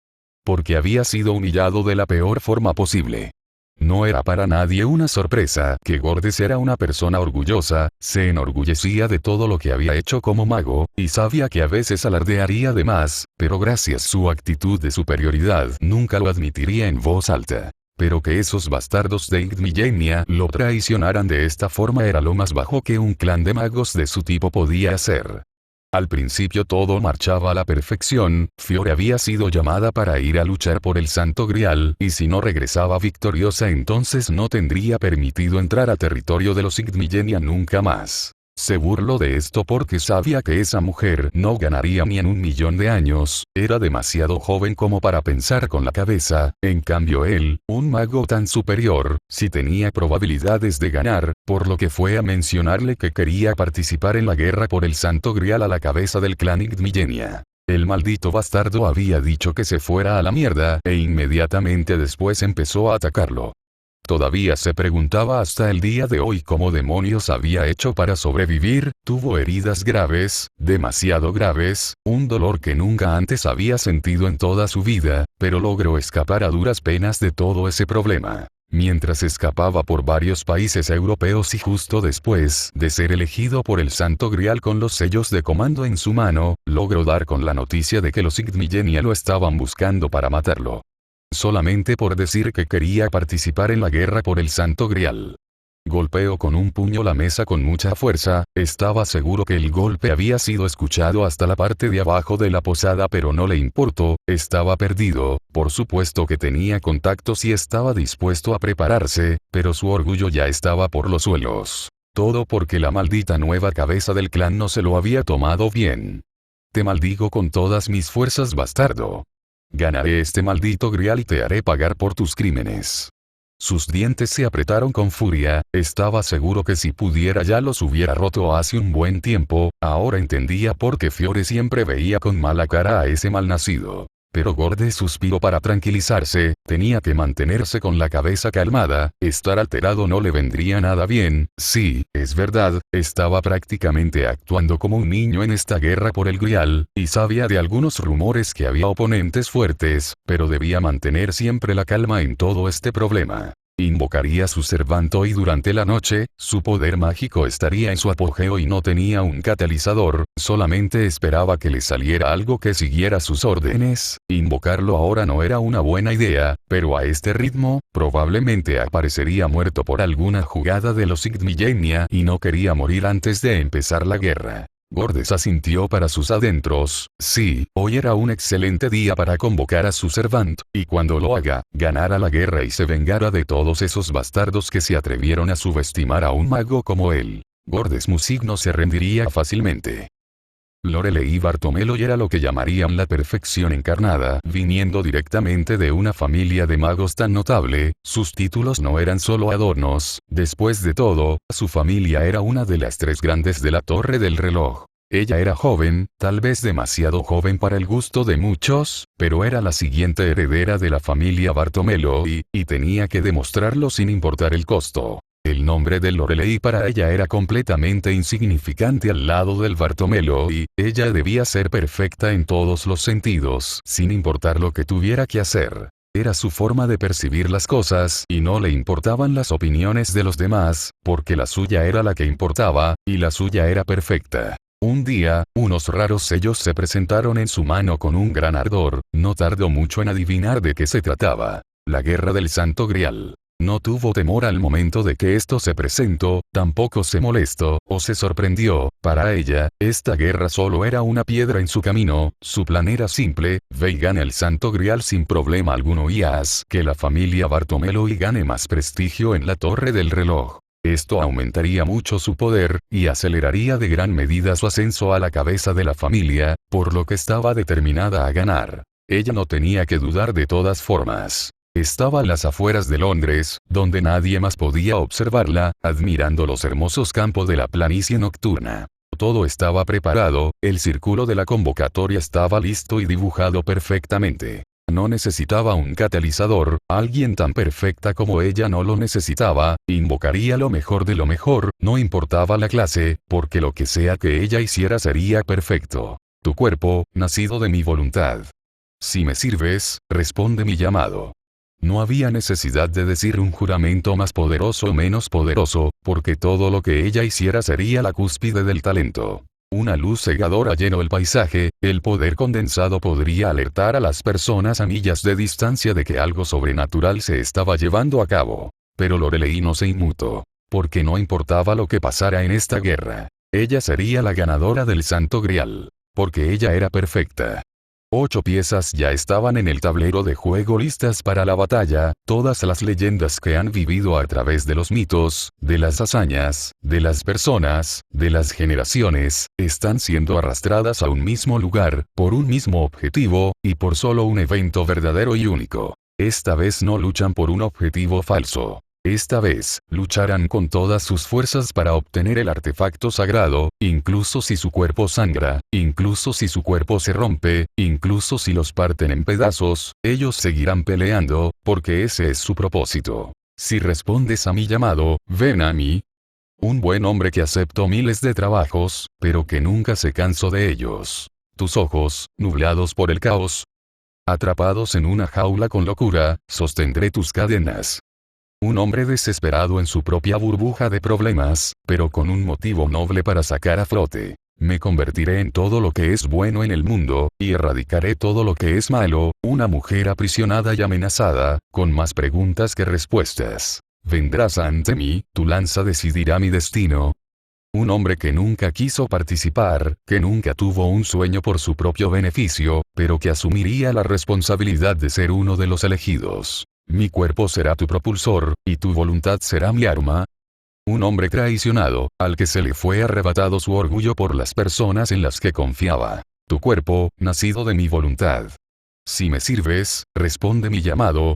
Porque había sido humillado de la peor forma posible. No era para nadie una sorpresa que Gordes era una persona orgullosa, se enorgullecía de todo lo que había hecho como mago, y sabía que a veces alardearía de más, pero gracias a su actitud de superioridad nunca lo admitiría en voz alta. Pero que esos bastardos de Igdmillenia lo traicionaran de esta forma era lo más bajo que un clan de magos de su tipo podía hacer. Al principio todo marchaba a la perfección. Fiore había sido llamada para ir a luchar por el Santo Grial, y si no regresaba victoriosa entonces no tendría permitido entrar a territorio de los Igdmillenia nunca más. Se burló de esto porque sabía que esa mujer no ganaría ni en 1.000.000 de años, era demasiado joven como para pensar con la cabeza. En cambio él, un mago tan superior, sí tenía probabilidades de ganar, por lo que fue a mencionarle que quería participar en la guerra por el Santo Grial a la cabeza del clan Igdmillenia. El maldito bastardo había dicho que se fuera a la mierda, e inmediatamente después empezó a atacarlo. Todavía se preguntaba hasta el día de hoy cómo demonios había hecho para sobrevivir. Tuvo heridas graves, demasiado graves, un dolor que nunca antes había sentido en toda su vida, pero logró escapar a duras penas de todo ese problema. Mientras escapaba por varios países europeos y justo después de ser elegido por el Santo Grial con los sellos de comando en su mano, logró dar con la noticia de que los Igdmillenia lo estaban buscando para matarlo. Solamente por decir que quería participar en la guerra por el Santo Grial. Golpeó con un puño la mesa con mucha fuerza. Estaba seguro que el golpe había sido escuchado hasta la parte de abajo de la posada, pero no le importó. Estaba perdido. Por supuesto que tenía contactos y estaba dispuesto a prepararse, pero su orgullo ya estaba por los suelos. Todo porque la maldita nueva cabeza del clan no se lo había tomado bien. Te maldigo con todas mis fuerzas, bastardo. Ganaré este maldito Grial y te haré pagar por tus crímenes. Sus dientes se apretaron con furia. Estaba seguro que si pudiera ya los hubiera roto hace un buen tiempo. Ahora entendía por qué Fiore siempre veía con mala cara a ese malnacido. Pero Gordes suspiró para tranquilizarse, tenía que mantenerse con la cabeza calmada, estar alterado no le vendría nada bien. Sí, es verdad, estaba prácticamente actuando como un niño en esta guerra por el Grial, y sabía de algunos rumores que había oponentes fuertes, pero debía mantener siempre la calma en todo este problema. Invocaría su Servanto y durante la noche, su poder mágico estaría en su apogeo y no tenía un catalizador, solamente esperaba que le saliera algo que siguiera sus órdenes. Invocarlo ahora no era una buena idea, pero a este ritmo, probablemente aparecería muerto por alguna jugada de los Igdmillenia y no quería morir antes de empezar la guerra. Gordes asintió para sus adentros, sí, hoy era un excelente día para convocar a su Servant, y cuando lo haga, ganara la guerra y se vengara de todos esos bastardos que se atrevieron a subestimar a un mago como él. Gordes Musig no se rendiría fácilmente. Lorelei y Bartomelo era lo que llamarían la perfección encarnada, viniendo directamente de una familia de magos tan notable, sus títulos no eran solo adornos, después de todo, su familia era una de las 3 grandes de la Torre del Reloj. Ella era joven, tal vez demasiado joven para el gusto de muchos, pero era la siguiente heredera de la familia Bartomelo y tenía que demostrarlo sin importar el costo. El nombre de Lorelei para ella era completamente insignificante al lado del Bartomelo y ella debía ser perfecta en todos los sentidos, sin importar lo que tuviera que hacer. Era su forma de percibir las cosas y no le importaban las opiniones de los demás, porque la suya era la que importaba, y la suya era perfecta. Un día, unos raros sellos se presentaron en su mano con un gran ardor, no tardó mucho en adivinar de qué se trataba. La guerra del Santo Grial. No tuvo temor al momento de que esto se presentó, tampoco se molestó, o se sorprendió. Para ella, esta guerra solo era una piedra en su camino, su plan era simple, ve y gana el Santo Grial sin problema alguno y haz que la familia Bartomelo y gane más prestigio en la Torre del Reloj. Esto aumentaría mucho su poder, y aceleraría de gran medida su ascenso a la cabeza de la familia, por lo que estaba determinada a ganar. Ella no tenía que dudar de todas formas. Estaba a las afueras de Londres, donde nadie más podía observarla, admirando los hermosos campos de la planicie nocturna. Todo estaba preparado, el círculo de la convocatoria estaba listo y dibujado perfectamente. No necesitaba un catalizador, alguien tan perfecta como ella no lo necesitaba, invocaría lo mejor de lo mejor, no importaba la clase, porque lo que sea que ella hiciera sería perfecto. Tu cuerpo, nacido de mi voluntad. Si me sirves, responde mi llamado. No había necesidad de decir un juramento más poderoso o menos poderoso, porque todo lo que ella hiciera sería la cúspide del talento. Una luz cegadora llenó el paisaje, el poder condensado podría alertar a las personas a millas de distancia de que algo sobrenatural se estaba llevando a cabo. Pero Lorelei no se inmutó, porque no importaba lo que pasara en esta guerra. Ella sería la ganadora del Santo Grial, porque ella era perfecta. 8 piezas ya estaban en el tablero de juego listas para la batalla, todas las leyendas que han vivido a través de los mitos, de las hazañas, de las personas, de las generaciones, están siendo arrastradas a un mismo lugar, por un mismo objetivo, y por solo un evento verdadero y único. Esta vez no luchan por un objetivo falso. Esta vez, lucharán con todas sus fuerzas para obtener el artefacto sagrado, incluso si su cuerpo sangra, incluso si su cuerpo se rompe, incluso si los parten en pedazos, ellos seguirán peleando, porque ese es su propósito. Si respondes a mi llamado, ven a mí. Un buen hombre que aceptó miles de trabajos, pero que nunca se cansó de ellos. Tus ojos, nublados por el caos, atrapados en una jaula con locura, sostendré tus cadenas. Un hombre desesperado en su propia burbuja de problemas, pero con un motivo noble para sacar a flote. Me convertiré en todo lo que es bueno en el mundo, y erradicaré todo lo que es malo, una mujer aprisionada y amenazada, con más preguntas que respuestas. Vendrás ante mí, tu lanza decidirá mi destino. Un hombre que nunca quiso participar, que nunca tuvo un sueño por su propio beneficio, pero que asumiría la responsabilidad de ser uno de los elegidos. Mi cuerpo será tu propulsor, y tu voluntad será mi arma. Un hombre traicionado, al que se le fue arrebatado su orgullo por las personas en las que confiaba. Tu cuerpo, nacido de mi voluntad. Si me sirves, responde mi llamado.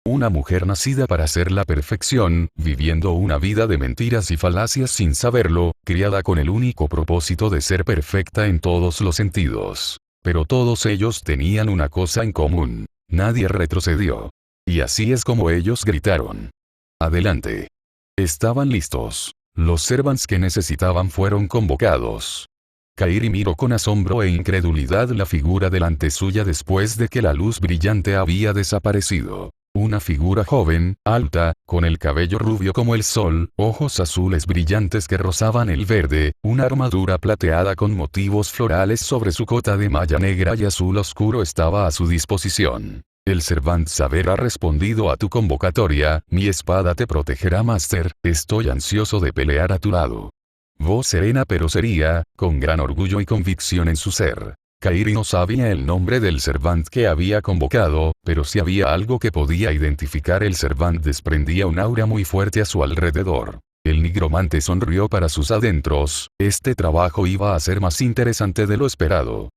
Una mujer nacida para ser la perfección, viviendo una vida de mentiras y falacias sin saberlo, criada con el único propósito de ser perfecta en todos los sentidos. pero todos ellos tenían una cosa en común. Nadie retrocedió. Y así es como ellos gritaron. Adelante. Estaban listos. Los servants que necesitaban fueron convocados. Kairi miró con asombro e incredulidad la figura delante suya después de que la luz brillante había desaparecido. Una figura joven, alta, con el cabello rubio como el sol, ojos azules brillantes que rozaban el verde, una armadura plateada con motivos florales sobre su cota de malla negra y azul oscuro estaba a su disposición. El Servant Saber ha respondido a tu convocatoria, mi espada te protegerá Master, estoy ansioso de pelear a tu lado. Voz serena pero seria, con gran orgullo y convicción en su ser. Kairi no sabía el nombre del Servant que había convocado, pero si había algo que podía identificar el Servant desprendía un aura muy fuerte a su alrededor. El nigromante sonrió para sus adentros, este trabajo iba a ser más interesante de lo esperado.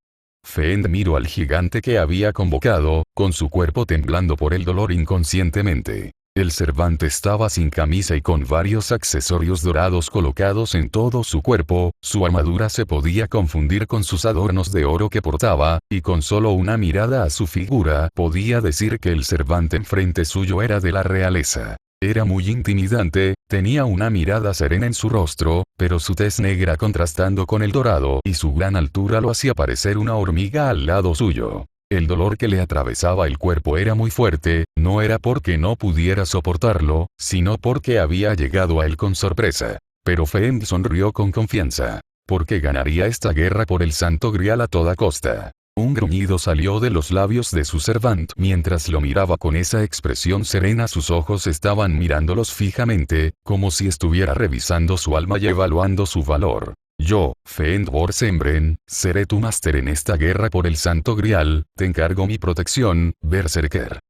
Fend miró al gigante que había convocado, con su cuerpo temblando por el dolor inconscientemente. El Servant estaba sin camisa y con varios accesorios dorados colocados en todo su cuerpo, su armadura se podía confundir con sus adornos de oro que portaba, y con solo una mirada a su figura podía decir que el Servant enfrente suyo era de la realeza. Era muy intimidante, tenía una mirada serena en su rostro, pero su tez negra contrastando con el dorado y su gran altura lo hacía parecer una hormiga al lado suyo. El dolor que le atravesaba el cuerpo era muy fuerte, no era porque no pudiera soportarlo, sino porque había llegado a él con sorpresa. Pero Fend sonrió con confianza. Porque ganaría esta guerra por el Santo Grial a toda costa. Un gruñido salió de los labios de su Servant mientras lo miraba con esa expresión serena. Sus ojos estaban mirándolos fijamente, como si estuviera revisando su alma y evaluando su valor. Yo, Fend Vorsembren, seré tu máster en esta guerra por el Santo Grial, te encargo mi protección, Berserker.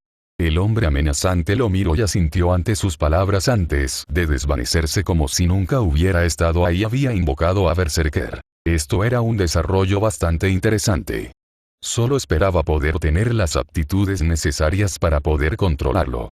El hombre amenazante lo miró y asintió ante sus palabras antes de desvanecerse como si nunca hubiera estado ahí. Había invocado a Berserker. Esto era un desarrollo bastante interesante. Solo esperaba poder tener las aptitudes necesarias para poder controlarlo.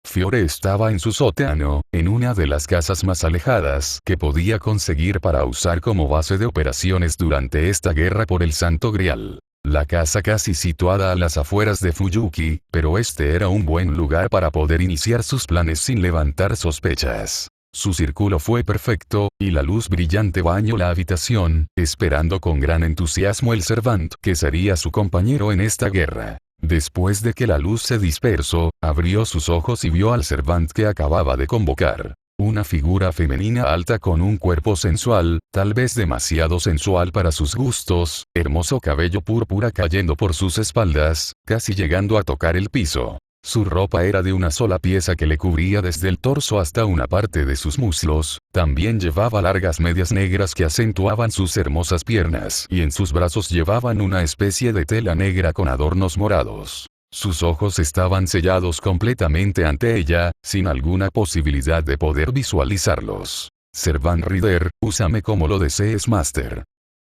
Fiore estaba en su sótano, en una de las casas más alejadas que podía conseguir para usar como base de operaciones durante esta guerra por el Santo Grial. La casa casi situada a las afueras de Fuyuki, pero este era un buen lugar para poder iniciar sus planes sin levantar sospechas. Su círculo fue perfecto, y la luz brillante bañó la habitación, esperando con gran entusiasmo el Servant que sería su compañero en esta guerra. Después de que la luz se dispersó, abrió sus ojos y vio al Servant que acababa de convocar. Una figura femenina alta con un cuerpo sensual, tal vez demasiado sensual para sus gustos, hermoso cabello púrpura cayendo por sus espaldas, casi llegando a tocar el piso. Su ropa era de una sola pieza que le cubría desde el torso hasta una parte de sus muslos, también llevaba largas medias negras que acentuaban sus hermosas piernas y en sus brazos llevaban una especie de tela negra con adornos morados. Sus ojos estaban sellados completamente ante ella, sin alguna posibilidad de poder visualizarlos. Servant Rider, úsame como lo desees Master.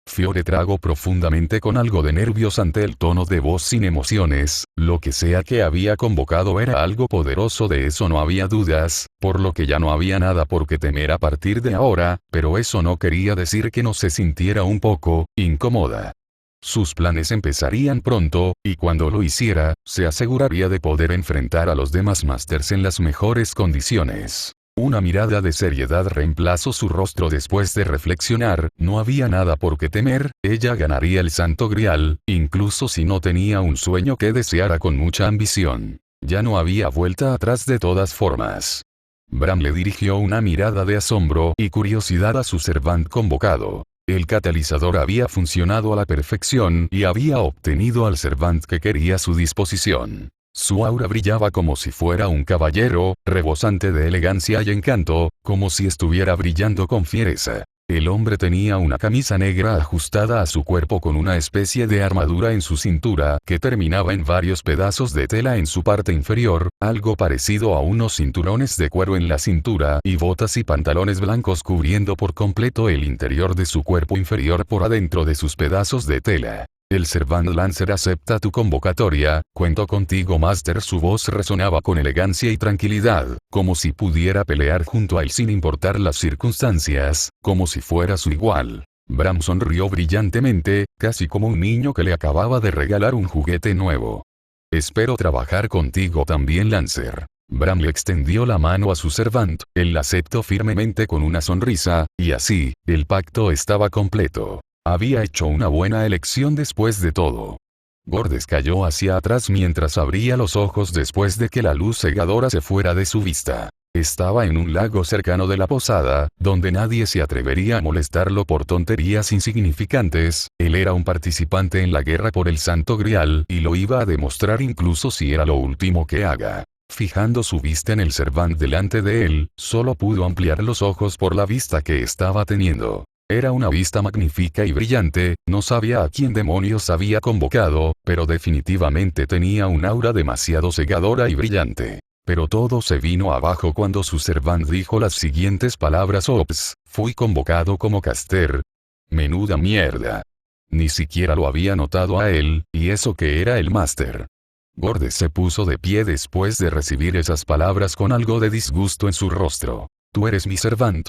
Fiore tragó profundamente con algo de nervios ante el tono de voz sin emociones, lo que sea que había convocado era algo poderoso, de eso no había dudas, por lo que ya no había nada por qué temer a partir de ahora, pero eso no quería decir que no se sintiera un poco incómoda. Sus planes empezarían pronto, y cuando lo hiciera, se aseguraría de poder enfrentar a los demás Masters en las mejores condiciones. Una mirada de seriedad reemplazó su rostro después de reflexionar, no había nada por qué temer, ella ganaría el Santo Grial, incluso si no tenía un sueño que deseara con mucha ambición. Ya no había vuelta atrás de todas formas. Bram le dirigió una mirada de asombro y curiosidad a su Servant convocado. El catalizador había funcionado a la perfección y había obtenido al Servant que quería a su disposición. Su aura brillaba como si fuera un caballero, rebosante de elegancia y encanto, como si estuviera brillando con fiereza. El hombre tenía una camisa negra ajustada a su cuerpo con una especie de armadura en su cintura que terminaba en varios pedazos de tela en su parte inferior, algo parecido a unos cinturones de cuero en la cintura y botas y pantalones blancos cubriendo por completo el interior de su cuerpo inferior por adentro de sus pedazos de tela. El Servant Lancer acepta tu convocatoria, cuento contigo Master. Su voz resonaba con elegancia y tranquilidad, como si pudiera pelear junto a él sin importar las circunstancias, como si fuera su igual. Bram sonrió brillantemente, casi como un niño que le acababa de regalar un juguete nuevo. Espero trabajar contigo también, Lancer. Bram le extendió la mano a su servant, él la aceptó firmemente con una sonrisa, y así, el pacto estaba completo. Había hecho una buena elección después de todo. Gordes cayó hacia atrás mientras abría los ojos después de que la luz cegadora se fuera de su vista. Estaba en un lago cercano de la posada, donde nadie se atrevería a molestarlo por tonterías insignificantes. Él era un participante en la guerra por el Santo Grial y lo iba a demostrar incluso si era lo último que haga. Fijando su vista en el servant delante de él, solo pudo ampliar los ojos por la vista que estaba teniendo. Era una vista magnífica y brillante, no sabía a quién demonios había convocado, pero definitivamente tenía un aura demasiado cegadora y brillante. Pero todo se vino abajo cuando su servant dijo las siguientes palabras: «Ops, fui convocado como caster». Menuda mierda. Ni siquiera lo había notado a él, y eso que era el máster. Gordes se puso de pie después de recibir esas palabras con algo de disgusto en su rostro. «¿Tú eres mi servant?»,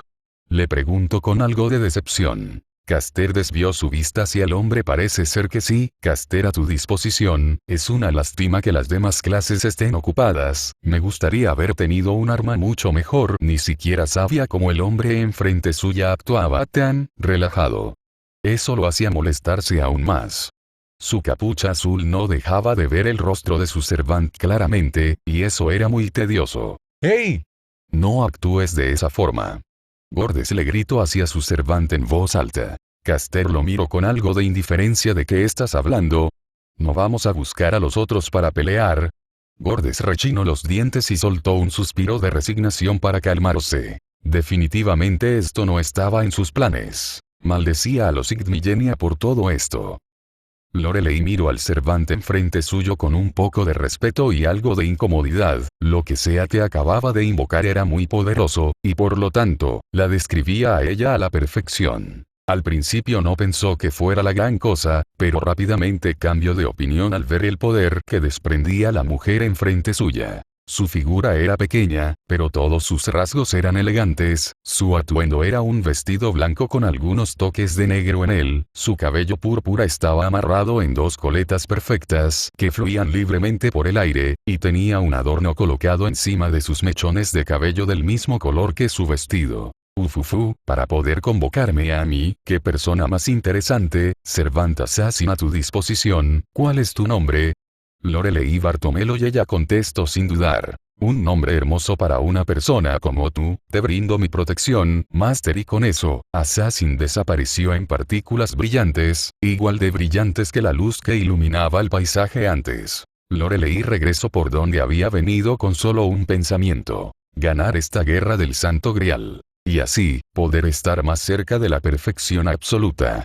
le preguntó con algo de decepción. Caster desvió su vista hacia el hombre. «Parece ser que sí, Caster, a tu disposición. Es una lástima que las demás clases estén ocupadas. Me gustaría haber tenido un arma mucho mejor». Ni siquiera sabía cómo el hombre enfrente suya actuaba tan relajado. Eso lo hacía molestarse aún más. Su capucha azul no dejaba de ver el rostro de su servant claramente, y eso era muy tedioso. «¡Hey! No actúes de esa forma». Gordes le gritó hacia su servant en voz alta. Caster lo miró con algo de indiferencia. «¿De qué estás hablando? ¿No vamos a buscar a los otros para pelear?». Gordes rechinó los dientes y soltó un suspiro de resignación para calmarse. Definitivamente esto no estaba en sus planes. Maldecía a los Igdmillenia por todo esto. Lorelei miró al servant enfrente suyo con un poco de respeto y algo de incomodidad. Lo que sea que acababa de invocar era muy poderoso, y por lo tanto, la describía a ella a la perfección. Al principio no pensó que fuera la gran cosa, pero rápidamente cambió de opinión al ver el poder que desprendía la mujer enfrente suya. Su figura era pequeña, pero todos sus rasgos eran elegantes. Su atuendo era un vestido blanco con algunos toques de negro en él. Su cabello púrpura estaba amarrado en dos coletas perfectas que fluían libremente por el aire, y tenía un adorno colocado encima de sus mechones de cabello del mismo color que su vestido. Ufufu, para poder convocarme a mí. «Qué persona más interesante, servant assassin a tu disposición. ¿Cuál es tu nombre?». «Lorelei Bartomelo», y ella contestó sin dudar. «Un nombre hermoso para una persona como tú. Te brindo mi protección, Master». Y con eso, Assassin desapareció en partículas brillantes, igual de brillantes que la luz que iluminaba el paisaje antes. Lorelei regresó por donde había venido con solo un pensamiento: ganar esta guerra del Santo Grial. Y así, poder estar más cerca de la perfección absoluta.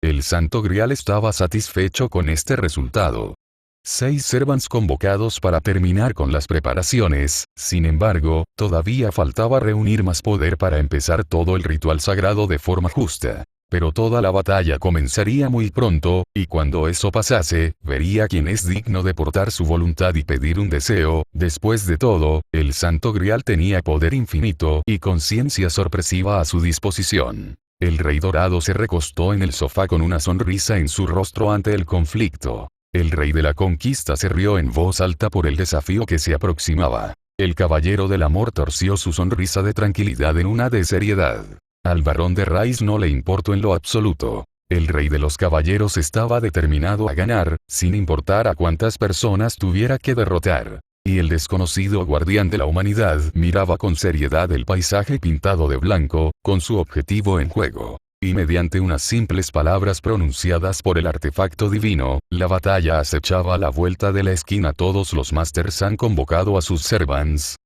El Santo Grial estaba satisfecho con este resultado. 6 servants convocados para terminar con las preparaciones. Sin embargo, todavía faltaba reunir más poder para empezar todo el ritual sagrado de forma justa. Pero toda la batalla comenzaría muy pronto, y cuando eso pasase, vería quién es digno de portar su voluntad y pedir un deseo. Después de todo, el Santo Grial tenía poder infinito y conciencia sorpresiva a su disposición. El Rey Dorado se recostó en el sofá con una sonrisa en su rostro ante el conflicto. El Rey de la Conquista se rió en voz alta por el desafío que se aproximaba. El Caballero del Amor torció su sonrisa de tranquilidad en una de seriedad. Al Barón de Rice no le importó en lo absoluto. El Rey de los Caballeros estaba determinado a ganar, sin importar a cuántas personas tuviera que derrotar. Y el desconocido guardián de la humanidad miraba con seriedad el paisaje pintado de blanco, con su objetivo en juego. Y mediante unas simples palabras pronunciadas por el artefacto divino, la batalla acechaba a la vuelta de la esquina. Todos los Masters han convocado a sus servants.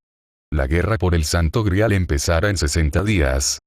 La guerra por el Santo Grial empezará en 60 días.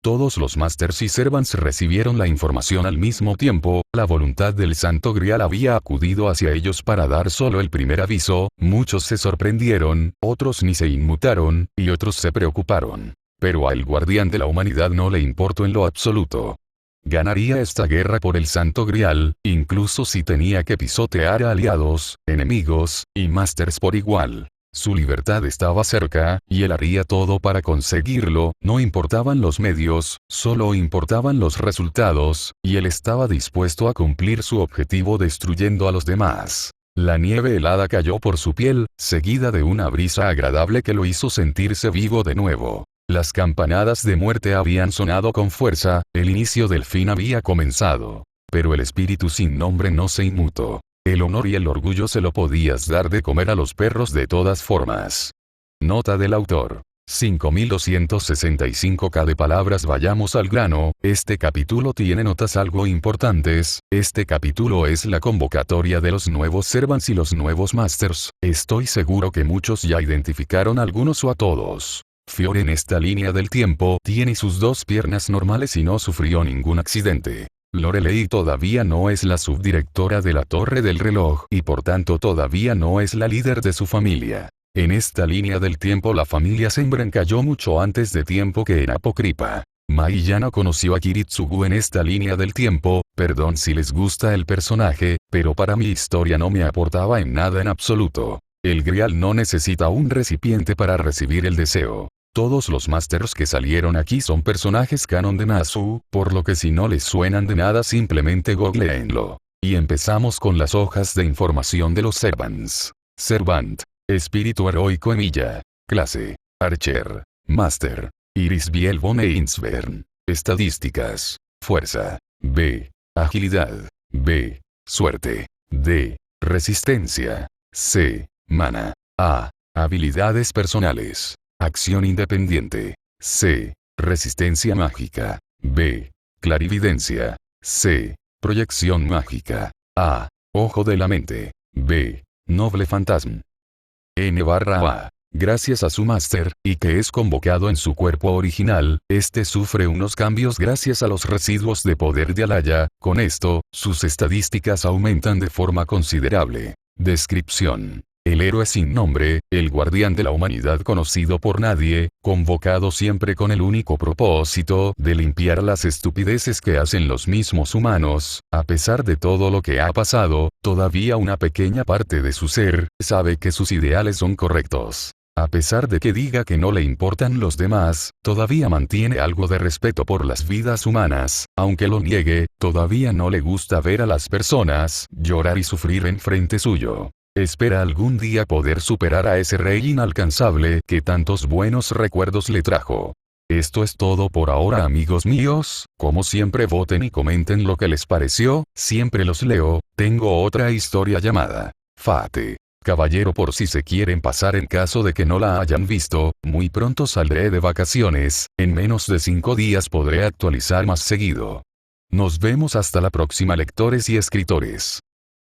Todos los Masters y Servants recibieron la información al mismo tiempo. La voluntad del Santo Grial había acudido hacia ellos para dar solo el primer aviso. Muchos se sorprendieron, otros ni se inmutaron, y otros se preocuparon. Pero al guardián de la humanidad no le importó en lo absoluto. Ganaría esta guerra por el Santo Grial, incluso si tenía que pisotear a aliados, enemigos, y Masters por igual. Su libertad estaba cerca, y él haría todo para conseguirlo, no importaban los medios, solo importaban los resultados, y él estaba dispuesto a cumplir su objetivo destruyendo a los demás. La nieve helada cayó por su piel, seguida de una brisa agradable que lo hizo sentirse vivo de nuevo. Las campanadas de muerte habían sonado con fuerza, el inicio del fin había comenzado. Pero el espíritu sin nombre no se inmutó. El honor y el orgullo se lo podías dar de comer a los perros de todas formas. Nota del autor. 5265K de palabras. Vayamos al grano. Este capítulo tiene notas algo importantes. Este capítulo es la convocatoria de los nuevos servants y los nuevos masters. Estoy seguro que muchos ya identificaron a algunos o a todos. Fiore en esta línea del tiempo tiene sus dos piernas normales y no sufrió ningún accidente. Lorelei todavía no es la subdirectora de la Torre del Reloj y por tanto todavía no es la líder de su familia. En esta línea del tiempo la familia Sembren cayó mucho antes de tiempo que en Apocrypha. Mai ya no conoció a Kiritsugu en esta línea del tiempo, perdón si les gusta el personaje, pero para mi historia no me aportaba en nada en absoluto. El Grial no necesita un recipiente para recibir el deseo. Todos los masters que salieron aquí son personajes canon de Nasu, por lo que si no les suenan de nada simplemente googleenlo. Y empezamos con las hojas de información de los Servants. Servant. Espíritu heroico Emilia. Clase. Archer. Master. Iris Biel von Einsvern. Estadísticas. Fuerza. B. Agilidad. B. Suerte. D. Resistencia. C. Mana. A. Habilidades personales. Acción independiente. C. Resistencia mágica. B. Clarividencia. C. Proyección mágica. A. Ojo de la mente. B. Noble fantasma. N/A. Gracias a su máster, y que es convocado en su cuerpo original, este sufre unos cambios gracias a los residuos de poder de Alaya. Con esto, sus estadísticas aumentan de forma considerable. Descripción. El héroe sin nombre, el guardián de la humanidad conocido por nadie, convocado siempre con el único propósito de limpiar las estupideces que hacen los mismos humanos. A pesar de todo lo que ha pasado, todavía una pequeña parte de su ser sabe que sus ideales son correctos. A pesar de que diga que no le importan los demás, todavía mantiene algo de respeto por las vidas humanas. Aunque lo niegue, todavía no le gusta ver a las personas llorar y sufrir en frente suyo. Espera algún día poder superar a ese rey inalcanzable que tantos buenos recuerdos le trajo. Esto es todo por ahora, amigos míos. Como siempre, voten y comenten lo que les pareció. Siempre los leo. Tengo otra historia llamada Fate Caballero por si se quieren pasar en caso de que no la hayan visto. Muy pronto saldré de vacaciones. En menos de 5 días podré actualizar más seguido. Nos vemos hasta la próxima, lectores y escritores.